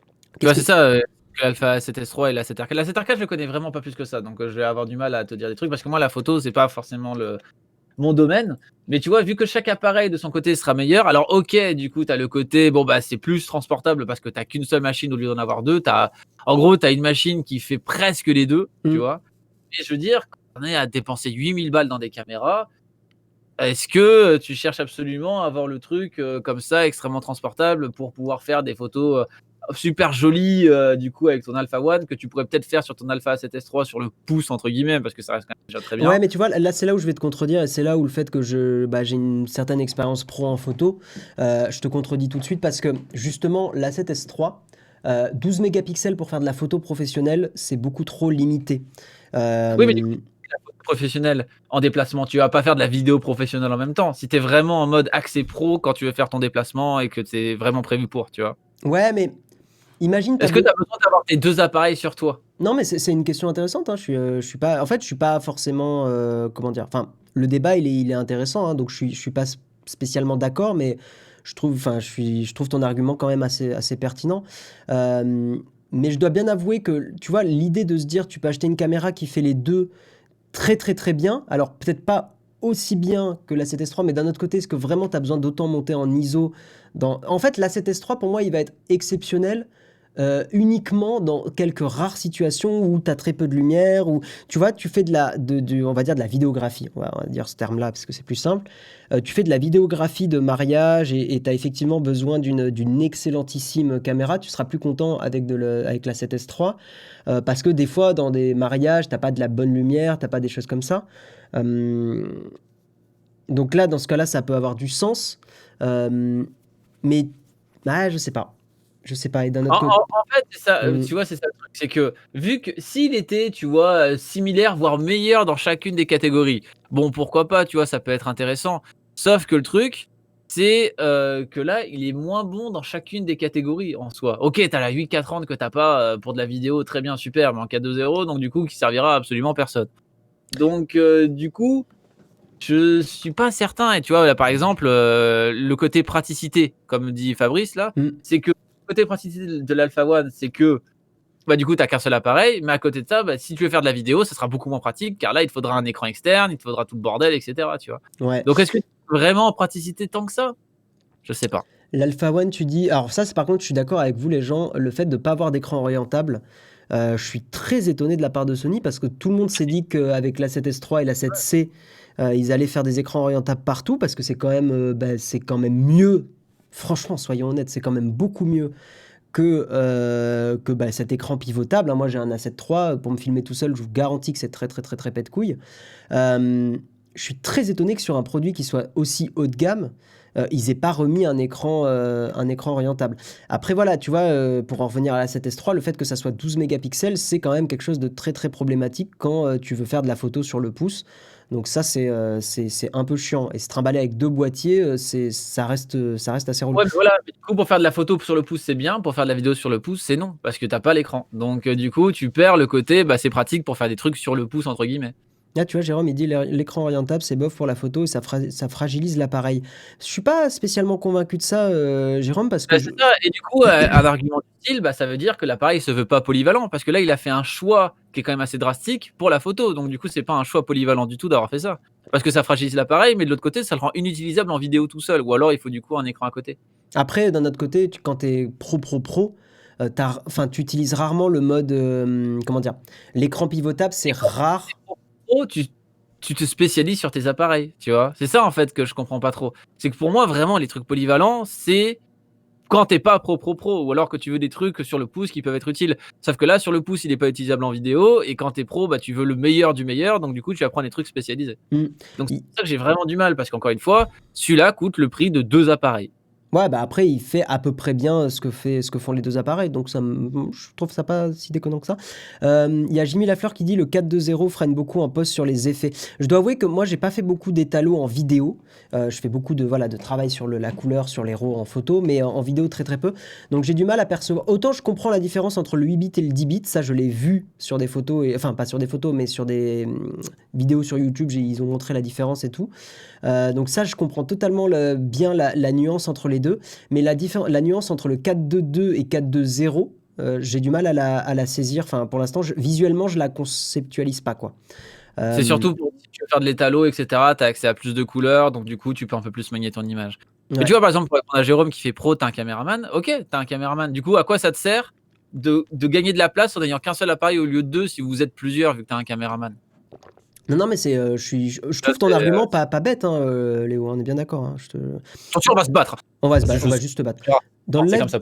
Qu'est-ce vois, que. c'est ça, l'Alpha 7S3 et la 7R4. La 7R4, je le connais vraiment pas plus que ça, donc je vais avoir du mal à te dire des trucs parce que moi, la photo, c'est pas forcément mon domaine. Mais tu vois, vu que chaque appareil de son côté sera meilleur, alors ok, du coup, tu as le côté, bon, bah, c'est plus transportable parce que tu qu'une seule machine au lieu d'en avoir deux. En gros, tu as une machine qui fait presque les deux, tu Hmm. vois. Et je veux dire, quand on est à dépenser 8000 balles dans des caméras, est-ce que tu cherches absolument à avoir le truc comme ça, extrêmement transportable, pour pouvoir faire des photos super jolies, du coup, avec ton Alpha One, que tu pourrais peut-être faire sur ton Alpha 7S3 sur le pouce, entre guillemets, parce que ça reste quand même déjà très Ouais, bien. mais tu vois, là, c'est là où je vais te contredire, et c'est là où le fait que j'ai une certaine expérience pro en photo, je te contredis tout de suite parce que justement, la 7S3, 12 mégapixels pour faire de la photo professionnelle, c'est beaucoup trop limité. Oui, mais Euh, professionnel en déplacement. Tu vas pas faire de la vidéo professionnelle en même temps. Si tu es vraiment en mode accès pro quand tu veux faire ton déplacement et que c'est vraiment prévu pour, tu vois. ouais, mais imagine, Est-ce que tu as besoin d'avoir tes deux appareils sur toi? Non, mais c'est une question intéressante, hein. Je suis pas, en fait, je suis pas forcément, comment dire, enfin, le débat, il est intéressant, hein, donc je suis pas spécialement d'accord, mais je trouve ton argument quand même assez pertinent. Euh, mais je dois bien avouer que, tu vois, l'idée de se dire, tu peux acheter une caméra qui fait les deux très très très bien, alors peut-être pas aussi bien que la 7S3, mais d'un autre côté, est-ce que vraiment tu as besoin d'autant monter en ISO En fait, la 7S3, pour moi, il va être exceptionnel uniquement dans quelques rares situations où tu as très peu de lumière, où tu vois, tu fais on va dire de la vidéographie, on va dire ce terme-là parce que c'est plus simple. Tu fais de la vidéographie de mariage et tu as effectivement besoin d'une excellentissime caméra. Tu seras plus content avec la 7S3 parce que des fois, dans des mariages, t'as pas de la bonne lumière, t'as pas des choses comme ça. Euh, donc là, dans ce cas-là, ça peut avoir du sens. Euh, mais je sais pas. Je sais pas. Et d'un En, autre côté. en- en fait, c'est ça, Hmm. tu vois, c'est ça le truc. C'est que vu que s'il était, tu vois, similaire, voire meilleur dans chacune des catégories, bon, pourquoi pas, tu vois, ça peut être intéressant. Sauf que le truc, c'est que là, il est moins bon dans chacune des catégories en soi. Ok, t'as la 8K30 que t'as pas pour de la vidéo, très bien, super, mais en K2.0, donc du coup, qui servira à absolument personne. Donc, du coup, je suis pas certain. Et tu vois, là, par exemple, le côté praticité, comme dit Fabrice là, Hmm. c'est que le côté praticité de l'Alpha One, c'est que bah, du coup, tu n'as qu'un seul appareil, mais à côté de ça, bah, si tu veux faire de la vidéo, ça sera beaucoup moins pratique, car là, il te faudra un écran externe, il te faudra tout le bordel, etc. Tu vois. Ouais. Donc, est-ce que vraiment en praticité tant que ça? Je sais pas. L'Alpha One, tu dis. Alors, ça, c'est par contre, je suis d'accord avec vous, les gens, le fait de ne pas avoir d'écran orientable. Je suis très étonné de la part de Sony parce que tout le monde s'est dit qu'avec la 7S3 et la 7C, ils allaient faire des écrans orientables partout parce que c'est quand même mieux. Franchement, soyons honnêtes, c'est quand même beaucoup mieux que cet écran pivotable, hein. Moi, j'ai un A7 III pour me filmer tout seul, je vous garantis que c'est très, très, très, très pète couille. Je suis très étonné que sur un produit qui soit aussi haut de gamme, ils aient pas remis un écran orientable. Après, voilà, tu vois, pour en revenir à la 7S III, le fait que ça soit 12 mégapixels, c'est quand même quelque chose de très, très problématique quand tu veux faire de la photo sur le pouce. Donc ça, c'est un peu chiant. Et se trimballer avec 2 boîtiers, ça reste assez relou. Ouais, mais voilà, mais du coup, pour faire de la photo sur le pouce, c'est bien. Pour faire de la vidéo sur le pouce, c'est non, parce que t'as pas l'écran. Donc, du coup, tu perds le côté, bah, c'est pratique pour faire des trucs sur le pouce, entre guillemets. Là, tu vois, Jérôme, il dit l'écran orientable, c'est bof pour la photo et ça fragilise l'appareil. Je suis pas spécialement convaincu de ça, Jérôme, parce que Bah, c'est ça, et du coup, un argument du style, bah, ça veut dire que l'appareil se veut pas polyvalent, parce que là, il a fait un choix qui est quand même assez drastique pour la photo. Donc, du coup, c'est pas un choix polyvalent du tout d'avoir fait ça. Parce que ça fragilise l'appareil, mais de l'autre côté, ça le rend inutilisable en vidéo tout seul. Ou alors, il faut du coup un écran à côté. après, d'un autre côté, quand tu es pro, tu utilises rarement le mode, comment dire, l'écran pivotable, c'est rare. Pro, tu te spécialises sur tes appareils, tu vois. C'est ça en fait que je comprends pas trop. C'est que pour moi, vraiment, les trucs polyvalents, c'est quand t'es pas pro, ou alors que tu veux des trucs sur le pouce qui peuvent être utiles. Sauf que là, sur le pouce, il est pas utilisable en vidéo, et quand t'es pro, bah, tu veux le meilleur du meilleur, donc du coup, tu vas prendre des trucs spécialisés. Mmh. Donc c'est Il- pour ça que j'ai vraiment du mal, parce qu'encore une fois, celui-là coûte le prix de 2 appareils. Ouais, bah après, il fait à peu près bien ce que font les deux appareils, donc je trouve ça pas si déconnant que ça. Il y a Jimmy Lafleur qui dit le 4.2.0 freine beaucoup en post sur les effets. Je dois avouer que moi, j'ai pas fait beaucoup d'étalos en vidéo. Je fais beaucoup de travail sur la couleur, sur les RAW en photo, mais en vidéo très très peu. Donc j'ai du mal à percevoir. Autant je comprends la différence entre le 8 bits et le 10 bits, ça je l'ai vu sur des photos, enfin pas sur des photos, mais sur des vidéos sur YouTube, ils ont montré la différence et tout. Donc ça, je comprends totalement bien la nuance entre les deux, mais la nuance entre le 4.2.2 et 4.2.0, j'ai du mal à la saisir. Enfin, pour l'instant, visuellement, je la conceptualise pas, quoi. C'est Euh, surtout pour si tu veux faire de l'étalo, etc., tu as accès à plus de couleurs, donc du coup, tu peux un peu plus manier ton image. Mais tu ouais. vois, par exemple, pour répondre à Jérôme qui fait pro, t'as un caméraman. Ok, t'as un caméraman. Du coup, à quoi ça te sert de gagner de la place en n'ayant qu'un seul appareil au lieu de 2 si vous êtes plusieurs, vu que t'as un caméraman? Non, non, mais je Ça, trouve ton argument pas bête, hein, Léo, on est bien d'accord, hein, Attention, on va se battre. on va juste se battre. Dans Non, le c'est live, comme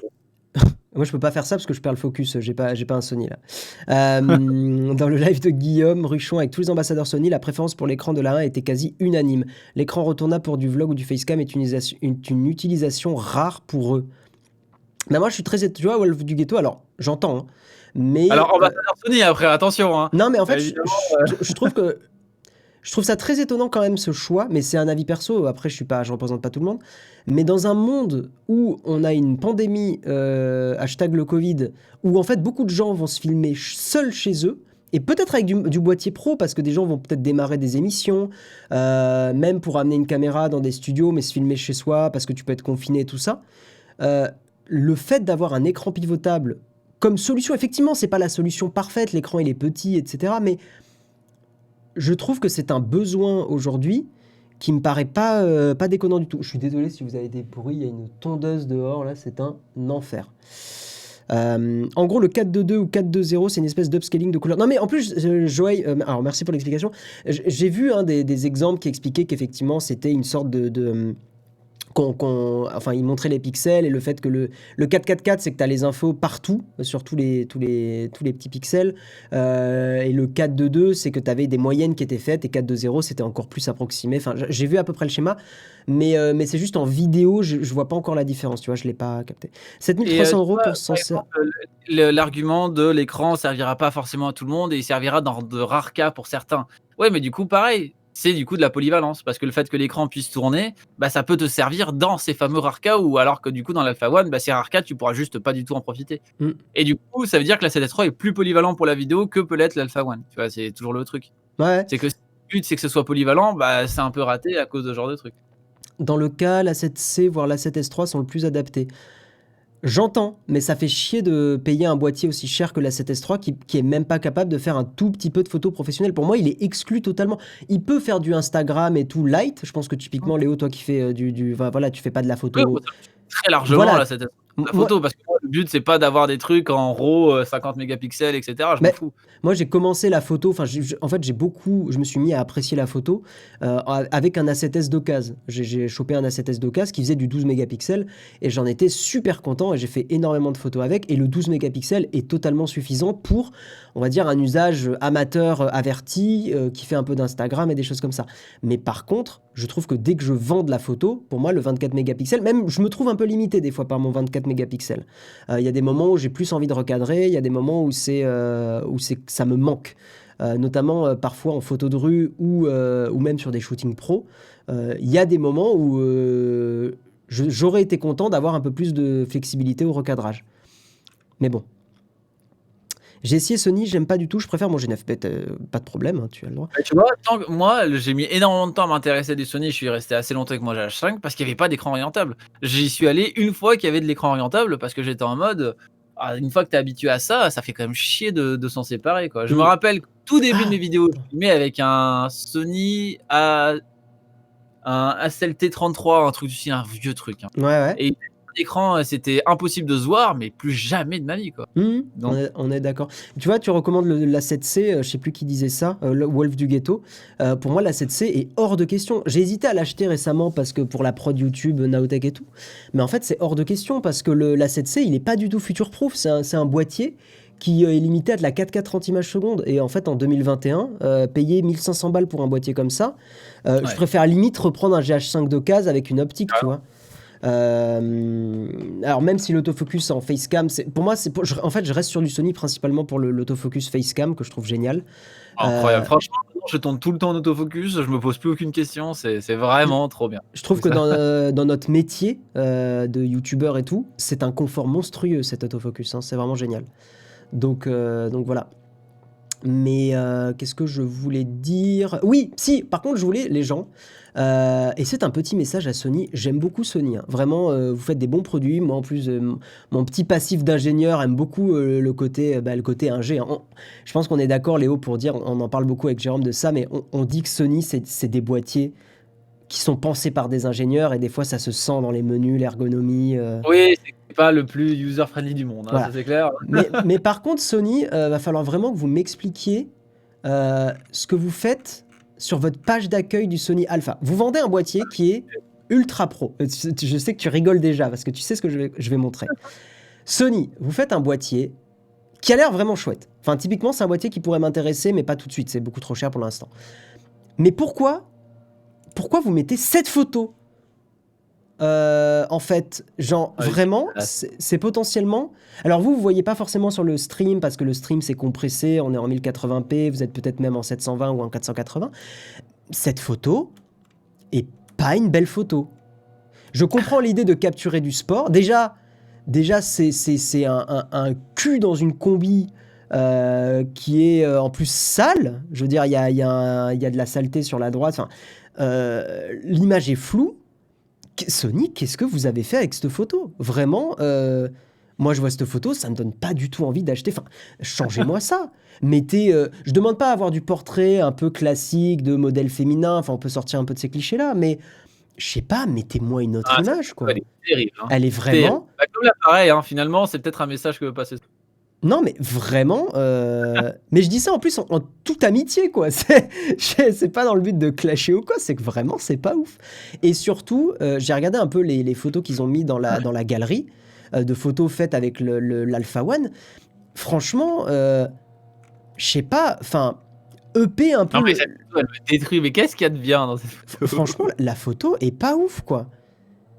ça. moi, je peux pas faire ça parce que je perds le focus. J'ai pas un Sony là. Dans le live de Guillaume Ruchon avec tous les ambassadeurs Sony, la préférence pour l'écran de la 1 était quasi unanime. L'écran retournable pour du vlog ou du facecam est une utilisation rare pour eux. Mais moi, je suis très, tu vois, Wolf du Ghetto. Alors, j'entends, hein, mais Alors, ambassadeur Sony après, attention. Hein. non, mais en fait, Évidemment, je trouve ça très étonnant quand même ce choix, mais c'est un avis perso. Après, je représente pas tout le monde. Mais dans un monde où on a une pandémie, hashtag le Covid, où en fait beaucoup de gens vont se filmer seuls chez eux, et peut-être avec du boîtier pro, parce que des gens vont peut-être démarrer des émissions, même pour amener une caméra dans des studios, mais se filmer chez soi, parce que tu peux être confiné et tout ça. Euh, le fait d'avoir un écran pivotable comme solution, effectivement, c'est pas la solution parfaite, l'écran il est petit, etc. Mais je trouve que c'est un besoin aujourd'hui qui me paraît pas déconnant du tout. Je suis désolé si vous avez des bruits, il y a une tondeuse dehors, là, c'est un enfer. En gros, le 4.2.2 ou 4.2.0, c'est une espèce d'upscaling de couleurs. Non, mais en plus, Joël, alors merci pour l'explication. J'ai vu des exemples qui expliquaient qu'effectivement, c'était une sorte enfin, il montrait les pixels et le fait que le 444, c'est que tu as les infos partout, sur tous les petits pixels. Et le 422, c'est que tu avais des moyennes qui étaient faites et 420, c'était encore plus approximé. Enfin, j'ai vu à peu près le schéma, mais c'est juste en vidéo, je vois pas encore la différence, tu vois, je l'ai pas capté. 7300 € pour s'en servir. L'argument de l'écran servira pas forcément à tout le monde et il servira dans de rares cas pour certains. Ouais, mais du coup, pareil, c'est du coup de la polyvalence parce que le fait que l'écran puisse tourner, bah, ça peut te servir dans ces fameux rares cas ou alors que du coup, dans l'Alpha One, bah, ces rares cas, tu pourras juste pas du tout en profiter. Mm. Et du coup, ça veut dire que la 7S3 est plus polyvalent pour la vidéo que peut l'être l'Alpha One. Tu vois, c'est toujours le truc. Ouais. C'est que si le but, c'est que ce soit polyvalent, bah, c'est un peu raté à cause de ce genre de truc. Dans le cas, la 7C, voire la 7S3 sont le plus adaptés. J'entends, mais ça fait chier de payer un boîtier aussi cher que la 7S3 qui est même pas capable de faire un tout petit peu de photos professionnelles. Pour moi, il est exclu totalement. Il peut faire du Instagram et tout light. Je pense que typiquement, Léo, toi qui fais enfin, voilà, tu fais pas de la photo. Oui, très largement Voilà. la 7S3. La photo, parce que Le but, c'est pas d'avoir des trucs en RAW, 50 mégapixels, et cetera, je m'en Mais fous. moi, j'ai commencé la photo, enfin, en fait, je me suis mis à apprécier la photo avec un A7S d'occasion. J'ai chopé un A7S d'occasion qui faisait du 12 mégapixels et j'en étais super content et j'ai fait énormément de photos avec. Et le 12 mégapixels est totalement suffisant pour, on va dire, un usage amateur averti qui fait un peu d'Instagram et des choses comme ça. Mais par contre, je trouve que dès que je vends de la photo, pour moi, le 24 mégapixels, même je me trouve un peu limité des fois par mon 24 mégapixels. Il y a des moments où j'ai plus envie de recadrer, il y a des moments où ça me manque. Notamment parfois en photo de rue ou même sur des shootings pro. Il y a des moments où j'aurais été content d'avoir un peu plus de flexibilité au recadrage. Mais bon. J'ai essayé Sony, j'aime pas du tout, je préfère mon G9. Pas de problème, hein, tu as le droit. Tu vois, moi, j'ai mis énormément de temps à m'intéresser du Sony. Je suis resté assez longtemps avec mon GH5 parce qu'il n'y avait pas d'écran orientable. J'y suis allé une fois qu'il y avait de l'écran orientable parce que j'étais en mode, une fois que tu es habitué à ça, ça fait quand même chier de s'en séparer, quoi. Je me rappelle, tout début de mes vidéos, je filmais avec un Sony un SLT33, un truc un vieux truc, hein. Ouais. Et l'écran, c'était impossible de se voir, mais plus jamais de ma vie, quoi. Donc, On est d'accord. Tu vois, tu recommandes la 7C, je sais plus qui disait ça, le Wolf du Ghetto. Pour moi, la 7C est hors de question. J'ai hésité à l'acheter récemment parce que pour la prod YouTube, Naotech et tout. Mais en fait, c'est hors de question parce que la 7C, il est pas du tout future-proof. C'est un boîtier qui est limité à de la 4K 30 images secondes. Et en fait, en 2021, payer 1500 balles pour un boîtier comme ça, je préfère limite reprendre un GH5 d'occasion avec une optique, tu vois. Alors même si l'autofocus en facecam, pour moi, en fait, je reste sur du Sony principalement pour l'autofocus facecam que je trouve génial. Incroyable. Franchement, je tourne tout le temps en autofocus, je me pose plus aucune question, c'est vraiment trop bien. Je trouve que dans notre métier de youtubeur et tout, c'est un confort monstrueux cet autofocus, hein, c'est vraiment génial. Donc voilà. Mais qu'est-ce que je voulais dire? Oui, si, par contre, je voulais, les gens, et c'est un petit message à Sony, j'aime beaucoup Sony, hein. Vraiment, vous faites des bons produits. Moi, en plus, mon petit passif d'ingénieur aime beaucoup le côté ingé, hein. Je pense qu'on est d'accord, Léo, pour dire, on en parle beaucoup avec Jérôme de ça, mais on dit que Sony, c'est des boîtiers qui sont pensés par des ingénieurs, et des fois, ça se sent dans les menus, l'ergonomie. Oui, c'est pas le plus user-friendly du monde, hein, Voilà. ça c'est clair. Mais par contre, Sony, va falloir vraiment que vous m'expliquiez ce que vous faites sur votre page d'accueil du Sony Alpha. Vous vendez un boîtier qui est ultra pro. Je sais que tu rigoles déjà parce que tu sais ce que je vais montrer. Sony, vous faites un boîtier qui a l'air vraiment chouette. Enfin, typiquement, c'est un boîtier qui pourrait m'intéresser, mais pas tout de suite. C'est beaucoup trop cher pour l'instant. Mais pourquoi vous mettez cette photo en fait, genre vraiment, c'est potentiellement. Alors vous voyez pas forcément sur le stream parce que le stream c'est compressé, on est en 1080p, vous êtes peut-être même en 720 ou en 480. Cette photo est pas une belle photo. Je comprends l'idée de capturer du sport. Déjà c'est un cul dans une combi qui est en plus sale. Je veux dire, il y a de la saleté sur la droite. Enfin, l'image est floue. Sony, qu'est-ce que vous avez fait avec cette photo? Vraiment, moi je vois cette photo, ça me donne pas du tout envie d'acheter. Enfin, changez-moi ça. Mettez, je demande pas à avoir du portrait un peu classique de modèle féminin. Enfin, on peut sortir un peu de ces clichés-là, mais je sais pas, mettez-moi une autre image, quoi. Elle est terrible, hein. Elle est vraiment. Comme l'appareil, hein, finalement, c'est peut-être un message que veut passer. Non, mais vraiment. Mais je dis ça en plus en toute amitié, quoi. C'est pas dans le but de clasher ou quoi. C'est que vraiment, c'est pas ouf. Et surtout, j'ai regardé un peu les photos qu'ils ont mis dans la galerie de photos faites avec l'Alpha One. Franchement, je sais pas. Enfin, EP un peu. Non, mais cette photo, elle me détruit. Mais qu'est-ce qu'il y a de bien dans cette photo? Franchement, la photo est pas ouf, quoi.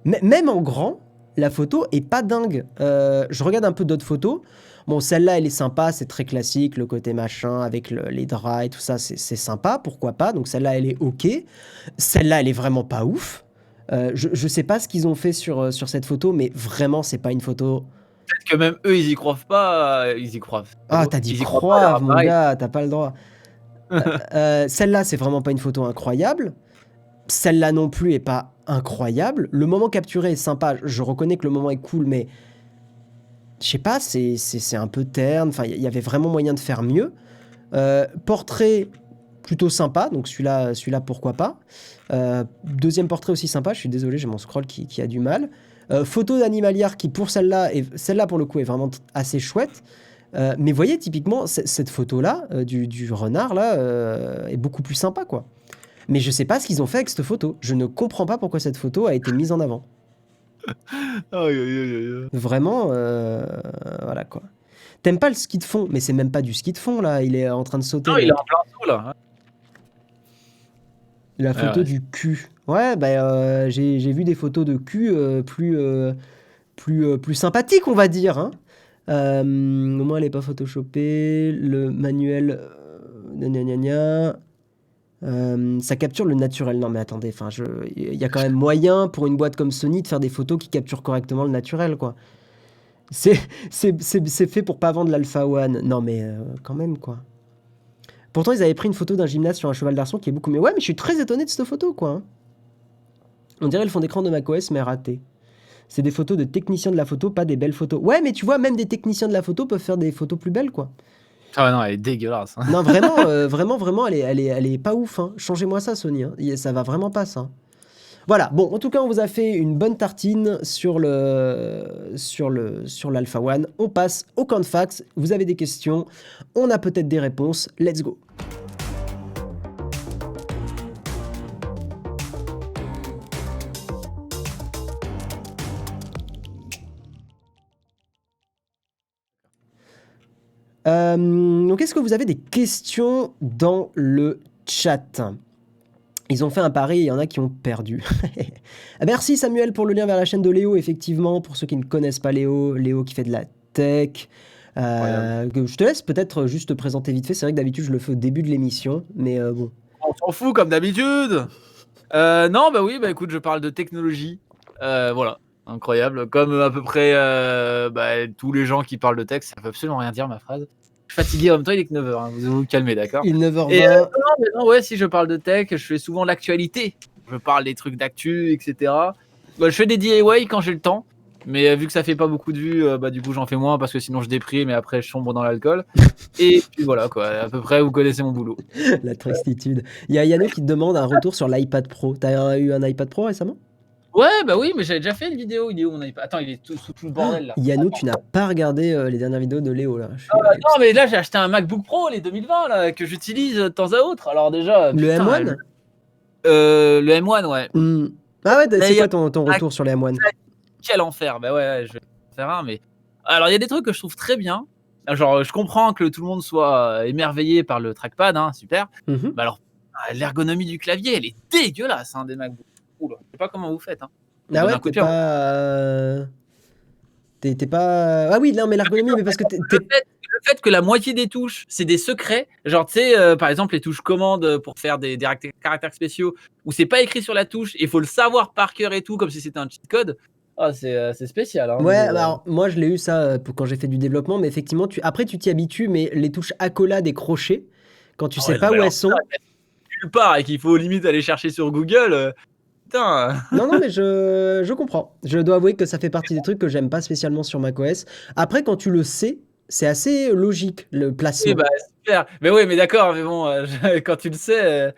Même en grand, la photo est pas dingue. Je regarde un peu d'autres photos. Bon, celle-là, elle est sympa, c'est très classique, le côté machin, avec les draps et tout ça, c'est sympa, pourquoi pas. Donc celle-là, elle est ok. Celle-là, elle est vraiment pas ouf. Je sais pas ce qu'ils ont fait sur cette photo, mais vraiment, c'est pas une photo... Peut-être que même eux, ils y croient pas, ils y croient. Ah, t'as dit croire, mon gars, t'as pas le droit. Celle-là, c'est vraiment pas une photo incroyable. Celle-là non plus est pas incroyable. Le moment capturé est sympa, je reconnais que le moment est cool, mais... Je sais pas, c'est un peu terne. Enfin, il y avait vraiment moyen de faire mieux. Portrait plutôt sympa, donc celui-là pourquoi pas. Deuxième portrait aussi sympa, je suis désolé, j'ai mon scroll qui a du mal. Photo d'animalière qui pour celle-là pour le coup est vraiment assez chouette. Mais voyez typiquement cette photo-là du renard là est beaucoup plus sympa quoi. Mais je sais pas ce qu'ils ont fait avec cette photo. Je ne comprends pas pourquoi cette photo a été mise en avant. Aïe, aïe, aïe, aïe. Vraiment, voilà quoi. T'aimes pas le ski de fond, mais c'est même pas du ski de fond là. Il est en train de sauter. Non, le il est mec. en plein saut là. La Ouais, photo ouais. du cul. Ouais, bah j'ai vu des photos de cul plus sympathiques, on va dire. Hein. Au moins, elle est pas photoshopée. Le manuel, gna gna gna. Ça capture le naturel. Non, mais attendez, enfin, il y a quand même moyen pour une boîte comme Sony de faire des photos qui capturent correctement le naturel, quoi. C'est c'est fait pour pas vendre l'Alpha One. Non, mais quand même, quoi. Pourtant, ils avaient pris une photo d'un gymnaste sur un cheval d'arçon qui est beaucoup mieux. Ouais, mais je suis très étonné de cette photo, quoi. Hein. On dirait le fond d'écran de macOS, mais raté. C'est des photos de techniciens de la photo, pas des belles photos. Ouais, mais tu vois, même des techniciens de la photo peuvent faire des photos plus belles, quoi. Ah ouais, non, elle est dégueulasse. Non, vraiment, elle est pas ouf. Hein. Changez-moi ça, Sony. Hein. Ça va vraiment pas, ça. Voilà. Bon, en tout cas, on vous a fait une bonne tartine sur l'Alpha One. On passe au camp de fax. Vous avez des questions. On a peut-être des réponses. Let's go. Donc, est-ce que vous avez des questions dans le chat? Ils ont fait un pari, il y en a qui ont perdu. Merci Samuel pour le lien vers la chaîne de Léo, effectivement, pour ceux qui ne connaissent pas Léo, Léo qui fait de la tech. Je te laisse peut-être juste te présenter vite fait, c'est vrai que d'habitude je le fais au début de l'émission, mais bon. On s'en fout comme d'habitude. Non, bah oui, bah écoute, je parle de technologie. Voilà, incroyable. Comme à peu près tous les gens qui parlent de tech, ça veut absolument rien dire ma phrase. Je suis fatigué en même temps, il est que 9h, hein, vous vous calmez, d'accord? Il est 9h20. Et non, ouais, si je parle de tech, je fais souvent l'actualité. Je parle des trucs d'actu, etc. Bah, je fais des DIY quand j'ai le temps. Mais vu que ça fait pas beaucoup de vues, du coup j'en fais moins parce que sinon je déprime et après je sombre dans l'alcool. Et puis voilà quoi, à peu près vous connaissez mon boulot. La tristitude. Il y a Yannou qui te demande un retour sur l'iPad Pro. T'as eu un iPad Pro récemment? Ouais, bah oui, mais j'avais déjà fait une vidéo. Il est où mon iPad? Attends, il est sous tout le bordel là. Yannou, tu n'as pas regardé les dernières vidéos de Léo là. Non, mais là j'ai acheté un MacBook Pro, les 2020 là, que j'utilise de temps à autre. Alors déjà, Le putain, M1? le M1, ouais. Ah ouais, c'est D'ailleurs, quoi ton retour sur le M1? Quel enfer. Bah ouais, je vais en faire un, mais alors il y a des trucs que je trouve très bien. Genre, je comprends que tout le monde soit émerveillé par le trackpad, hein, super. Mhm. Bah alors, l'ergonomie du clavier, elle est dégueulasse, hein, des MacBooks. Oula, je sais pas comment vous faites, hein. Ah ouais, Donne un coup de pied, hein. T'es pas... Ah oui, non, mais l'ergonomie, mais parce que Le fait que la moitié des touches, c'est des secrets. Genre, tu sais, par exemple, les touches commandes pour faire des caractères spéciaux, où c'est pas écrit sur la touche, et il faut le savoir par cœur et tout, comme si c'était un cheat code. Ah, c'est spécial, hein. Ouais, alors moi je l'ai eu ça quand j'ai fait du développement, mais effectivement, après tu t'y habitues, mais les touches accolades et crochets, quand tu sais pas où elles sont... Nulle part, et qu'il faut limite aller chercher sur Google, putain. Non, mais je comprends. Je dois avouer que ça fait partie des trucs que j'aime pas spécialement sur macOS. Après, quand tu le sais, c'est assez logique, le Oui, placement. bah super. Mais oui, mais d'accord, mais bon, quand tu le sais,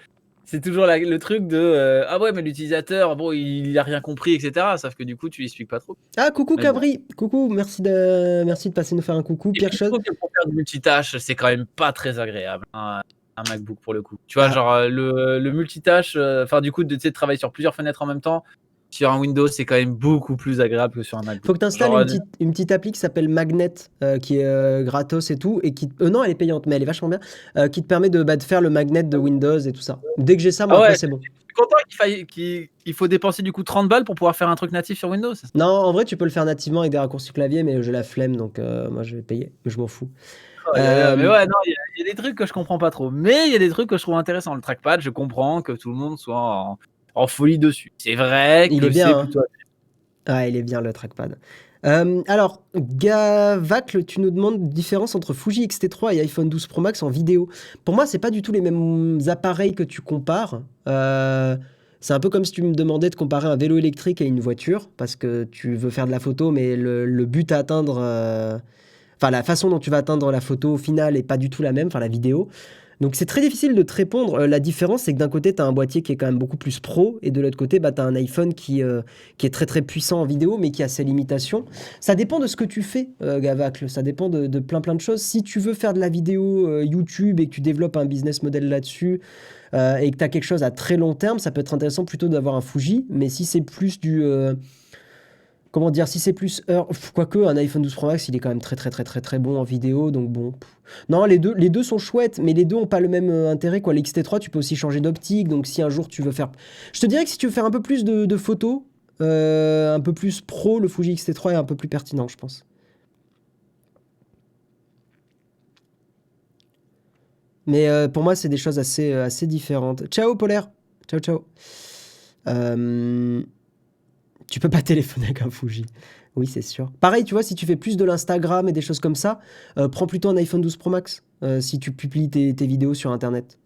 c'est toujours le truc de ah ouais, mais l'utilisateur, bon, il a rien compris, etc. Sauf que du coup, tu l'expliques pas trop. Ah, coucou Mais bon. Cabri, coucou, merci de passer nous faire un coucou. Et Pierre puis, je Chose. trouve que pour faire du multitâche, c'est quand même pas très agréable, hein, un MacBook pour le coup. Tu vois, Ah. genre le multitâche, enfin du coup, tu sais, de travailler sur plusieurs fenêtres en même temps, sur un Windows, c'est quand même beaucoup plus agréable que sur un MacBook. Faut que tu installes une petite appli qui s'appelle Magnet, qui est gratos et tout, et qui... non, elle est payante, mais elle est vachement bien, qui te permet de faire le magnet de Windows et tout ça. Dès que j'ai ça, moi, Ah ouais, après, c'est bon. je suis content qu'il faut dépenser du coup 30 balles pour pouvoir faire un truc natif sur Windows. Non, en vrai, tu peux le faire nativement avec des raccourcis clavier, mais j'ai la flemme, donc moi, je vais payer. Je m'en fous. Mais ouais, non, il y a des trucs que je comprends pas trop. Mais il y a des trucs que je trouve intéressants. Le trackpad, je comprends que tout le monde soit en folie dessus. C'est vrai Il que est bien, c'est hein. plutôt... Ah, il est bien le trackpad. Alors, Gavacle, tu nous demandes différence entre Fuji X-T3 et iPhone 12 Pro Max en vidéo. Pour moi, c'est pas du tout les mêmes appareils que tu compares. C'est un peu comme si tu me demandais de comparer un vélo électrique à une voiture, parce que tu veux faire de la photo, mais le but à atteindre... Enfin, la façon dont tu vas atteindre la photo finale est pas du tout la même, enfin la vidéo. Donc c'est très difficile de te répondre. La différence, c'est que d'un côté, tu as un boîtier qui est quand même beaucoup plus pro, et de l'autre côté, bah, tu as un iPhone qui est très très puissant en vidéo, mais qui a ses limitations. Ça dépend de ce que tu fais, Gavacle. Ça dépend de plein plein de choses. Si tu veux faire de la vidéo YouTube et que tu développes un business model là-dessus, et que tu as quelque chose à très long terme, ça peut être intéressant plutôt d'avoir un Fuji. Mais si c'est plus du... comment dire, si c'est plus quoique un iPhone 12 Pro Max, il est quand même très très très très très bon en vidéo, donc bon. Non, les deux sont chouettes, mais les deux ont pas le même intérêt, quoi. L'XT3, tu peux aussi changer d'optique, donc si un jour tu veux faire... Je te dirais que si tu veux faire un peu plus de photos, un peu plus pro, le Fuji X-T3 est un peu plus pertinent, je pense. Mais pour moi, c'est des choses assez différentes. Ciao, Polaire. Ciao, ciao. Tu peux pas téléphoner avec un Fuji. Oui, c'est sûr. Pareil, tu vois, si tu fais plus de l'Instagram et des choses comme ça, prends plutôt un iPhone 12 Pro Max si tu publies tes vidéos sur Internet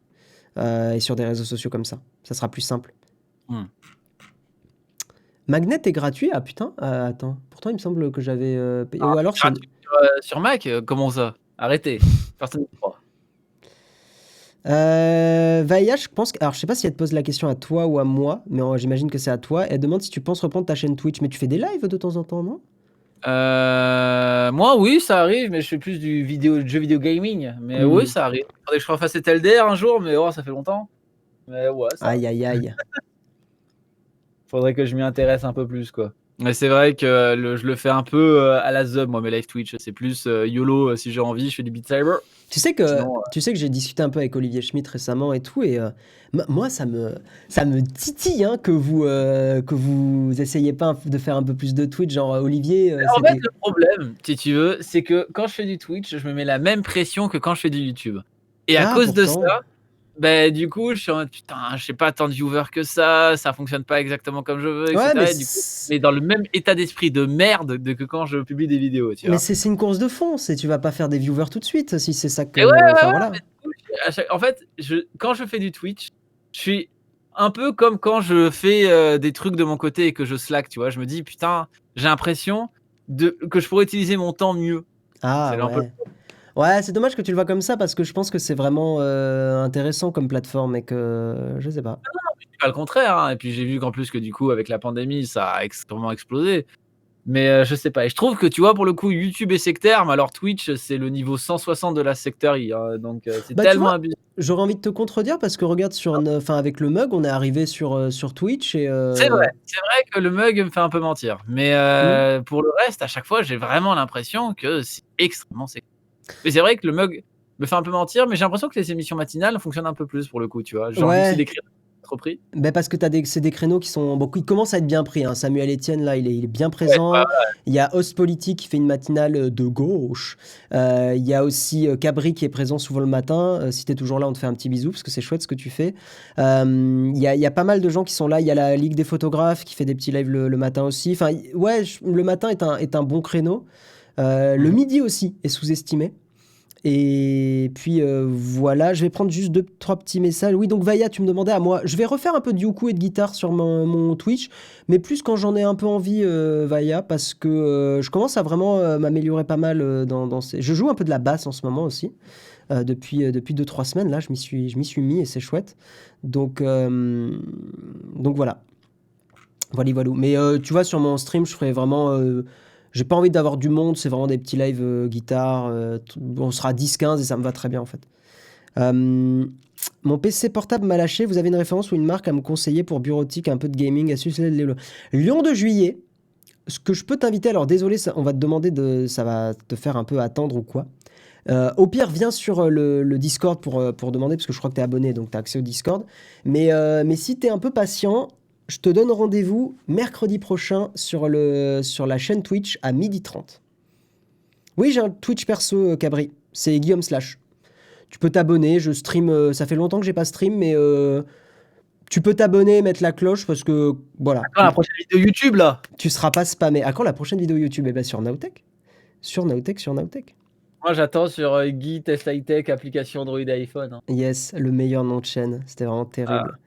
et sur des réseaux sociaux comme ça. Ça sera plus simple. Hmm. Magnet est gratuit? Ah putain, attends. Pourtant, il me semble que j'avais payé. Ou alors, c'est... Gratuit sur Mac, comment ça? Arrêtez, personne ne croit. Vaïa, je pense que... Alors, je sais pas si elle te pose la question à toi ou à moi, mais j'imagine que c'est à toi. Elle demande si tu penses reprendre ta chaîne Twitch. Mais tu fais des lives de temps en temps, non? Moi, oui, ça arrive, mais je fais plus du jeu vidéo gaming. Mais oui, ça arrive. Faudrait que je refasse LDR un jour, mais oh, ça fait longtemps. Mais ouais, ça Aïe, aïe, aïe. faudrait que je m'y intéresse un peu plus, quoi. Mais c'est vrai que je le fais un peu à la zub, moi, mes live Twitch. C'est plus YOLO, si j'ai envie, je fais du Beat Saber. Tu sais que, Sinon, j'ai discuté un peu avec Olivier Schmitt récemment et tout, et moi, ça me titille hein, que vous essayiez pas de faire un peu plus de Twitch, genre Olivier. en fait, le problème, si tu veux, c'est que quand je fais du Twitch, je me mets la même pression que quand je fais du YouTube. Et à Ah, cause de pourtant. ça, bah, du coup, je suis en mode putain, j'ai pas tant de viewers que ça fonctionne pas exactement comme je veux, Ouais, etc. Et du coup, mais dans le même état d'esprit de merde que quand je publie des vidéos, tu vois. c'est une course de fond, tu vas pas faire des viewers tout de suite, si c'est ça que... Et ouais, Enfin, voilà. mais du coup, en fait, quand je fais du Twitch, je suis un peu comme quand je fais des trucs de mon côté et que je slack, tu vois. Je me dis putain, j'ai l'impression que je pourrais utiliser mon temps mieux. Ah, C'est un peu. ouais. Ouais, c'est dommage que tu le vois comme ça, parce que je pense que c'est vraiment intéressant comme plateforme, et que... Je sais pas. Je dis pas le contraire, hein. Et puis j'ai vu qu'en plus que du coup avec la pandémie ça a extrêmement explosé. Mais je sais pas. Et je trouve que tu vois pour le coup YouTube est sectaire, mais alors Twitch c'est le niveau 160 de la secterie, hein. Donc c'est Bah, tu tellement vois, abusé. j'aurais envie de te contredire, parce que regarde, enfin, avec le mug, on est arrivé sur Twitch, et... C'est vrai que le mug me fait un peu mentir. Mais hmm. pour le reste, à chaque fois, j'ai vraiment l'impression que c'est extrêmement sectaire. Mais c'est vrai que le mug me fait un peu mentir, mais j'ai l'impression que les émissions matinales fonctionnent un peu plus pour le coup, tu vois. Genre vu que c'est Ouais, des créneaux trop pris. bah, parce que c'est des créneaux qui sont... Bon, qui commencent à être bien pris, hein. Samuel Etienne, là, il est bien Ouais, présent. Il y a Host Politique qui fait une matinale de gauche. Il y a aussi Cabri qui est présent souvent le matin. Si t'es toujours là, on te fait un petit bisou, parce que c'est chouette ce que tu fais. Il y a pas mal de gens qui sont là. Il y a la Ligue des photographes qui fait des petits lives le matin aussi. Enfin, ouais, le matin est un bon créneau. Le midi aussi est sous-estimé. Et puis voilà, je vais prendre juste 2-3 petits messages. Oui, donc Vaïa, tu me demandais à moi. Je vais refaire un peu de uku et de guitare sur mon Twitch, mais plus quand j'en ai un peu envie, Vaïa, parce que je commence à vraiment m'améliorer pas mal dans ces... Je joue un peu de la basse en ce moment aussi, depuis 2-3 semaines, là, je m'y suis mis, et c'est chouette. Donc voilà. Voilà, voilà. Mais tu vois, sur mon stream, je ferai vraiment... j'ai pas envie d'avoir du monde, c'est vraiment des petits lives guitare. On sera 10-15 et ça me va très bien en fait. Mon PC portable m'a lâché. Vous avez une référence ou une marque à me conseiller pour bureautique, un peu de gaming à succès de Lion de Juillet. Ce que je peux t'inviter, alors désolé, on va te demander ça va te faire un peu attendre ou quoi. Au pire, viens sur le Discord pour demander, parce que je crois que tu es abonné, donc tu as accès au Discord. Mais si tu es un peu patient, je te donne rendez-vous mercredi prochain sur la chaîne Twitch à 12h30. Oui, j'ai un Twitch perso, Cabri. C'est Guillaume Slash. Tu peux t'abonner, je stream. Ça fait longtemps que j'ai pas stream, mais tu peux t'abonner, mettre la cloche, parce que voilà. Quand la prochaine vidéo YouTube là? Tu seras pas spammé. À quand la prochaine vidéo YouTube? Eh ben sur Nowtech. Sur Nowtech. Moi j'attends sur Guy Test High Tech application Android et iPhone, hein. Yes, le meilleur nom de chaîne. C'était vraiment terrible.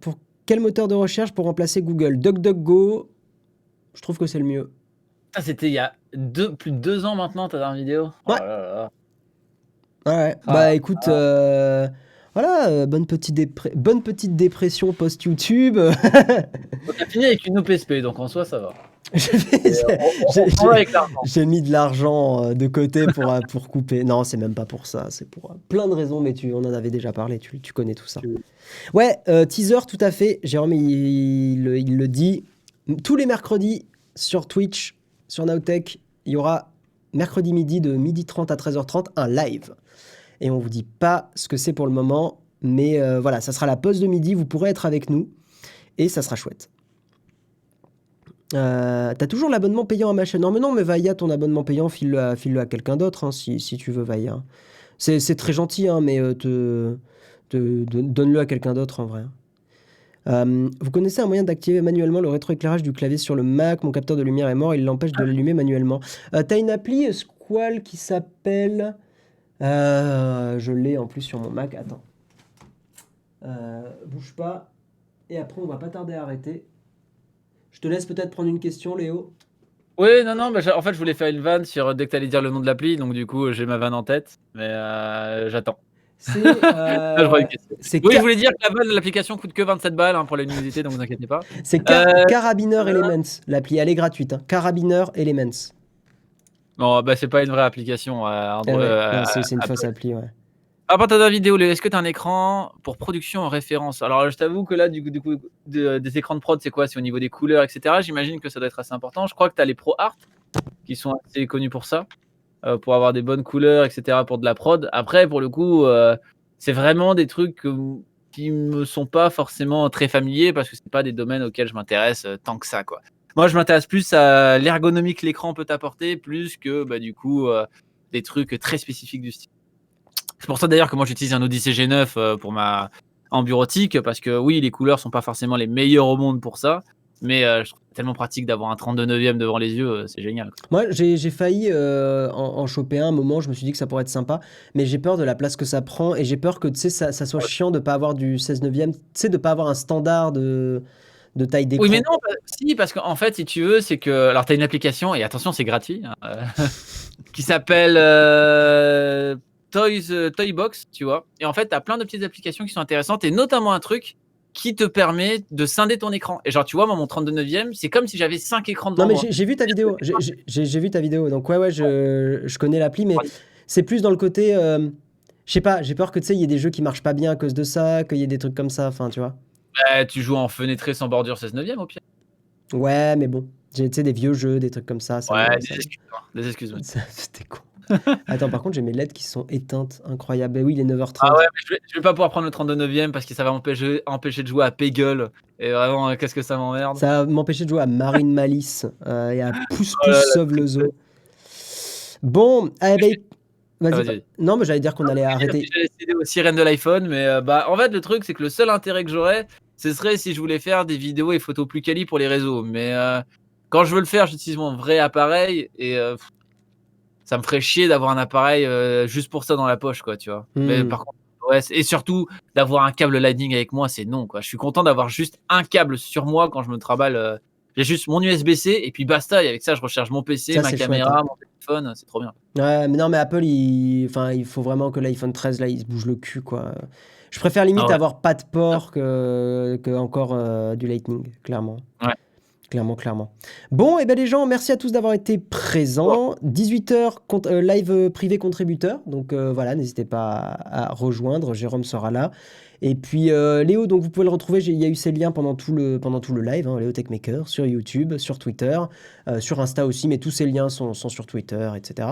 Pour quel moteur de recherche pour remplacer Google? DuckDuckGo, je trouve que c'est le mieux. Ça c'était il y a plus de 2 ans maintenant ta dernière vidéo. Oh Ouais. là là. Ouais, Ah, bah écoute, voilà, bonne petite dépression post-YouTube. on a fini avec une OPSP, donc en soi, ça va. J'ai Et on s'en va avec l'argent. j'ai mis de l'argent de côté pour couper. Non, c'est même pas pour ça, c'est pour plein de raisons, mais on en avait déjà parlé, tu connais tout ça. Ouais, teaser, tout à fait. Jérôme, il le dit. Tous les mercredis sur Twitch, sur Nowtech, il y aura mercredi midi de 12h30 à 13h30 un live. Et on vous dit pas ce que c'est pour le moment, mais voilà, ça sera la pause de midi, vous pourrez être avec nous et ça sera chouette. T'as toujours l'abonnement payant à ma chaîne? Non, mais Vaïa, ton abonnement payant, file-le à quelqu'un d'autre, hein, si tu veux, Vaïa. C'est très gentil, hein, mais donne-le à quelqu'un d'autre en vrai. Vous connaissez un moyen d'activer manuellement le rétroéclairage du clavier sur le Mac? Mon capteur de lumière est mort, il l'empêche de l'allumer manuellement. T'as une appli Squall qui s'appelle... je l'ai en plus sur mon Mac, attends. Bouge pas. Et après, on va pas tarder à arrêter. Je te laisse peut-être prendre une question, Léo. Oui, non, bah, en fait, je voulais faire une vanne sur dès que t'allais dire le nom de l'appli, donc du coup, j'ai ma vanne en tête, mais j'attends. C'est Ah, je crois une question. Oui, je Ca- voulais dire que la vanne de l'application coûte que 27 balles hein, pour la luminosité, donc vous inquiétez pas. c'est Carabiner Elements, l'appli. Elle est gratuite, hein. Carabiner Elements. Bon, bah, c'est pas une vraie application. Ouais, non, c'est une fausse appli, ouais. À part ta vidéo, Léo, est-ce que tu as un écran pour production en référence? Alors, je t'avoue que là, du coup, des écrans de prod, c'est quoi? C'est au niveau des couleurs, etc. J'imagine que ça doit être assez important. Je crois que tu as les ProArt qui sont assez connus pour ça, pour avoir des bonnes couleurs, etc. pour de la prod. Après, pour le coup, c'est vraiment des trucs qui me sont pas forcément très familiers parce que c'est pas des domaines auxquels je m'intéresse tant que ça, quoi. Moi, je m'intéresse plus à l'ergonomie que l'écran peut apporter, plus que bah, du coup des trucs très spécifiques du style. C'est pour ça d'ailleurs que moi j'utilise un Odyssey G9 pour en bureautique parce que oui, les couleurs sont pas forcément les meilleures au monde pour ça, mais je trouve ça tellement pratique d'avoir un 32/9 devant les yeux, c'est génial, quoi. Moi, j'ai failli en choper un moment, je me suis dit que ça pourrait être sympa, mais j'ai peur de la place que ça prend et j'ai peur que ça soit chiant de pas avoir du 16/9, tu sais, de pas avoir un standard de taille d'écran. Oui, mais non, si, parce qu'en fait, si tu veux, c'est que. Alors, tu as une application, et attention, c'est gratuit, hein, qui s'appelle Toybox, tu vois. Et en fait, tu as plein de petites applications qui sont intéressantes, et notamment un truc qui te permet de scinder ton écran. Et genre, tu vois, moi, mon 32/9, c'est comme si j'avais 5 écrans devant Non, mais moi. j'ai vu ta vidéo, j'ai vu ta vidéo, donc ouais, je connais l'appli, mais c'est plus dans le côté, je sais pas, j'ai peur que tu sais, il y ait des jeux qui marchent pas bien à cause de ça, qu'il y ait des trucs comme ça, enfin, tu vois. Bah, tu joues en fenêtré sans bordure 16/9 au pire. Ouais, mais bon, j'ai, tu sais, des vieux jeux, des trucs comme ça. Ouais, des excuses, hein, des excuses. Ouais. C'était con. Attends, par contre, j'ai mes LED qui sont éteintes, incroyable. Ben oui, il est 9h30. Ah ouais, mais je vais pas pouvoir prendre le 32/9 parce que ça va empêcher de jouer à Peggle. Et vraiment, qu'est-ce que ça m'emmerde. Ça va m'empêcher de jouer à Marine Malice et à Pousse Oh là Pousse là, Sauve le Zoo. Bon, eh ben, vas-y. vas-y. Non, mais j'allais dire qu'on allait arrêter. J'allais céder aux sirènes de l'iPhone, mais bah, en fait, le truc, c'est que le seul intérêt que j'aurais, ce serait si je voulais faire des vidéos et photos plus quali pour les réseaux. Mais quand je veux le faire, j'utilise mon vrai appareil et ça me ferait chier d'avoir un appareil juste pour ça dans la poche, quoi, tu vois. Mais par contre, ouais, et surtout d'avoir un câble Lightning avec moi, c'est non, quoi. Je suis content d'avoir juste un câble sur moi quand je me trimballe. J'ai juste mon USB-C et puis basta. Et avec ça, je recharge mon PC, Ça, ma c'est caméra, chouette, hein. mon téléphone, c'est trop bien. Ouais, mais non, mais Apple, il faut vraiment que l'iPhone 13, là, il se bouge le cul, quoi. Je préfère limite Ah ouais. avoir pas de port que encore du Lightning, clairement. Ouais. Clairement. Bon, et ben les gens, merci à tous d'avoir été présents. 18h, live privé contributeur. Donc voilà, n'hésitez pas à rejoindre. Jérôme sera là. Et puis Léo, donc vous pouvez le retrouver. Il y a eu ses liens pendant tout le live, hein, Léo Techmaker, sur YouTube, sur Twitter, sur Insta aussi, mais tous ces liens sont sur Twitter, etc.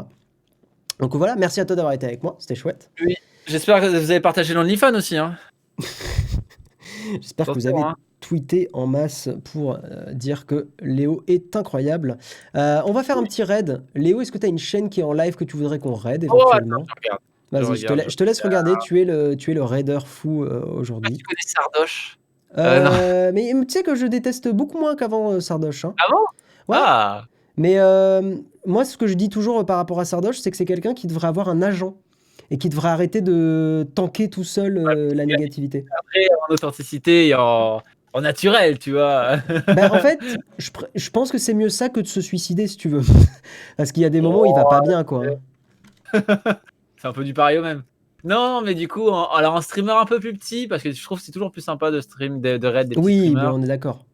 Donc voilà, merci à toi d'avoir été avec moi, c'était chouette. Oui, j'espère que vous avez partagé l'OnlyFans aussi, hein. J'espère que vous avez tweeté en masse pour dire que Léo est incroyable. On va faire un petit raid. Léo, est-ce que tu as une chaîne qui est en live que tu voudrais qu'on raid éventuellement? Vas-y, je te laisse regarder. Tu es le raider fou aujourd'hui. Tu connais Sardoche? Mais tu sais que je déteste beaucoup moins qu'avant Sardoche. Hein. Ah bon? Ouais. Ah. Mais moi, ce que je dis toujours par rapport à Sardoche, c'est que c'est quelqu'un qui devrait avoir un agent et qui devrait arrêter de tanker tout seul la négativité. Après, en authenticité et en naturel, tu vois. En fait, je pense que c'est mieux ça que de se suicider, si tu veux. Parce qu'il y a des moments où il va pas bien, quoi. C'est un peu du pareil au même. Non, mais du coup, alors un streamer un peu plus petit, parce que je trouve que c'est toujours plus sympa de stream, de raid des petits Oui, streamers. on est d'accord.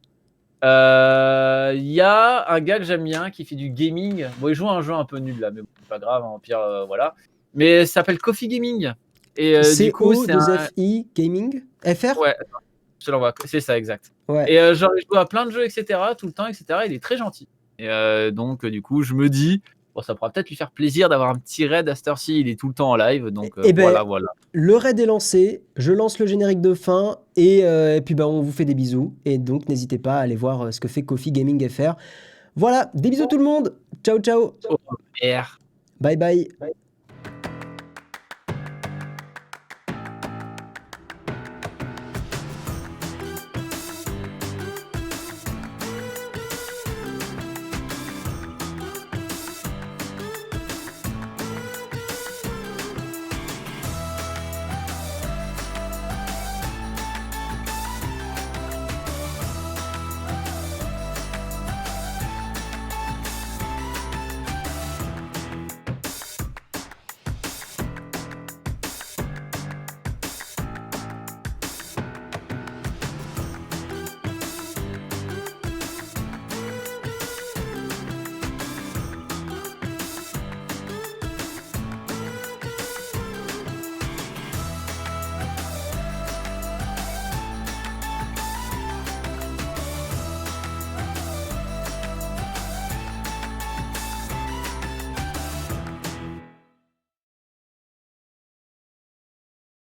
Il y a un gars que j'aime bien qui fait du gaming. Bon, il joue à un jeu un peu nul là, mais bon, c'est pas grave, au pire, voilà. Mais ça s'appelle Coffee Gaming. Et du coup, c'est un. CO2FI Gaming FR? Ouais, attends, je te l'envoie. C'est ça, exact. Ouais. Et genre, il joue à plein de jeux, etc., tout le temps, etc. Il est très gentil. Et donc, du coup, je me dis, bon, ça pourra peut-être lui faire plaisir d'avoir un petit raid à cette heure-ci. Il est tout le temps en live, donc Eh ben, voilà. le raid est lancé, je lance le générique de fin et puis bah, on vous fait des bisous. Et donc n'hésitez pas à aller voir ce que fait Coffee Gaming FR. Voilà, des bisous tout le monde. Ciao ciao. Oh, merde. Bye bye.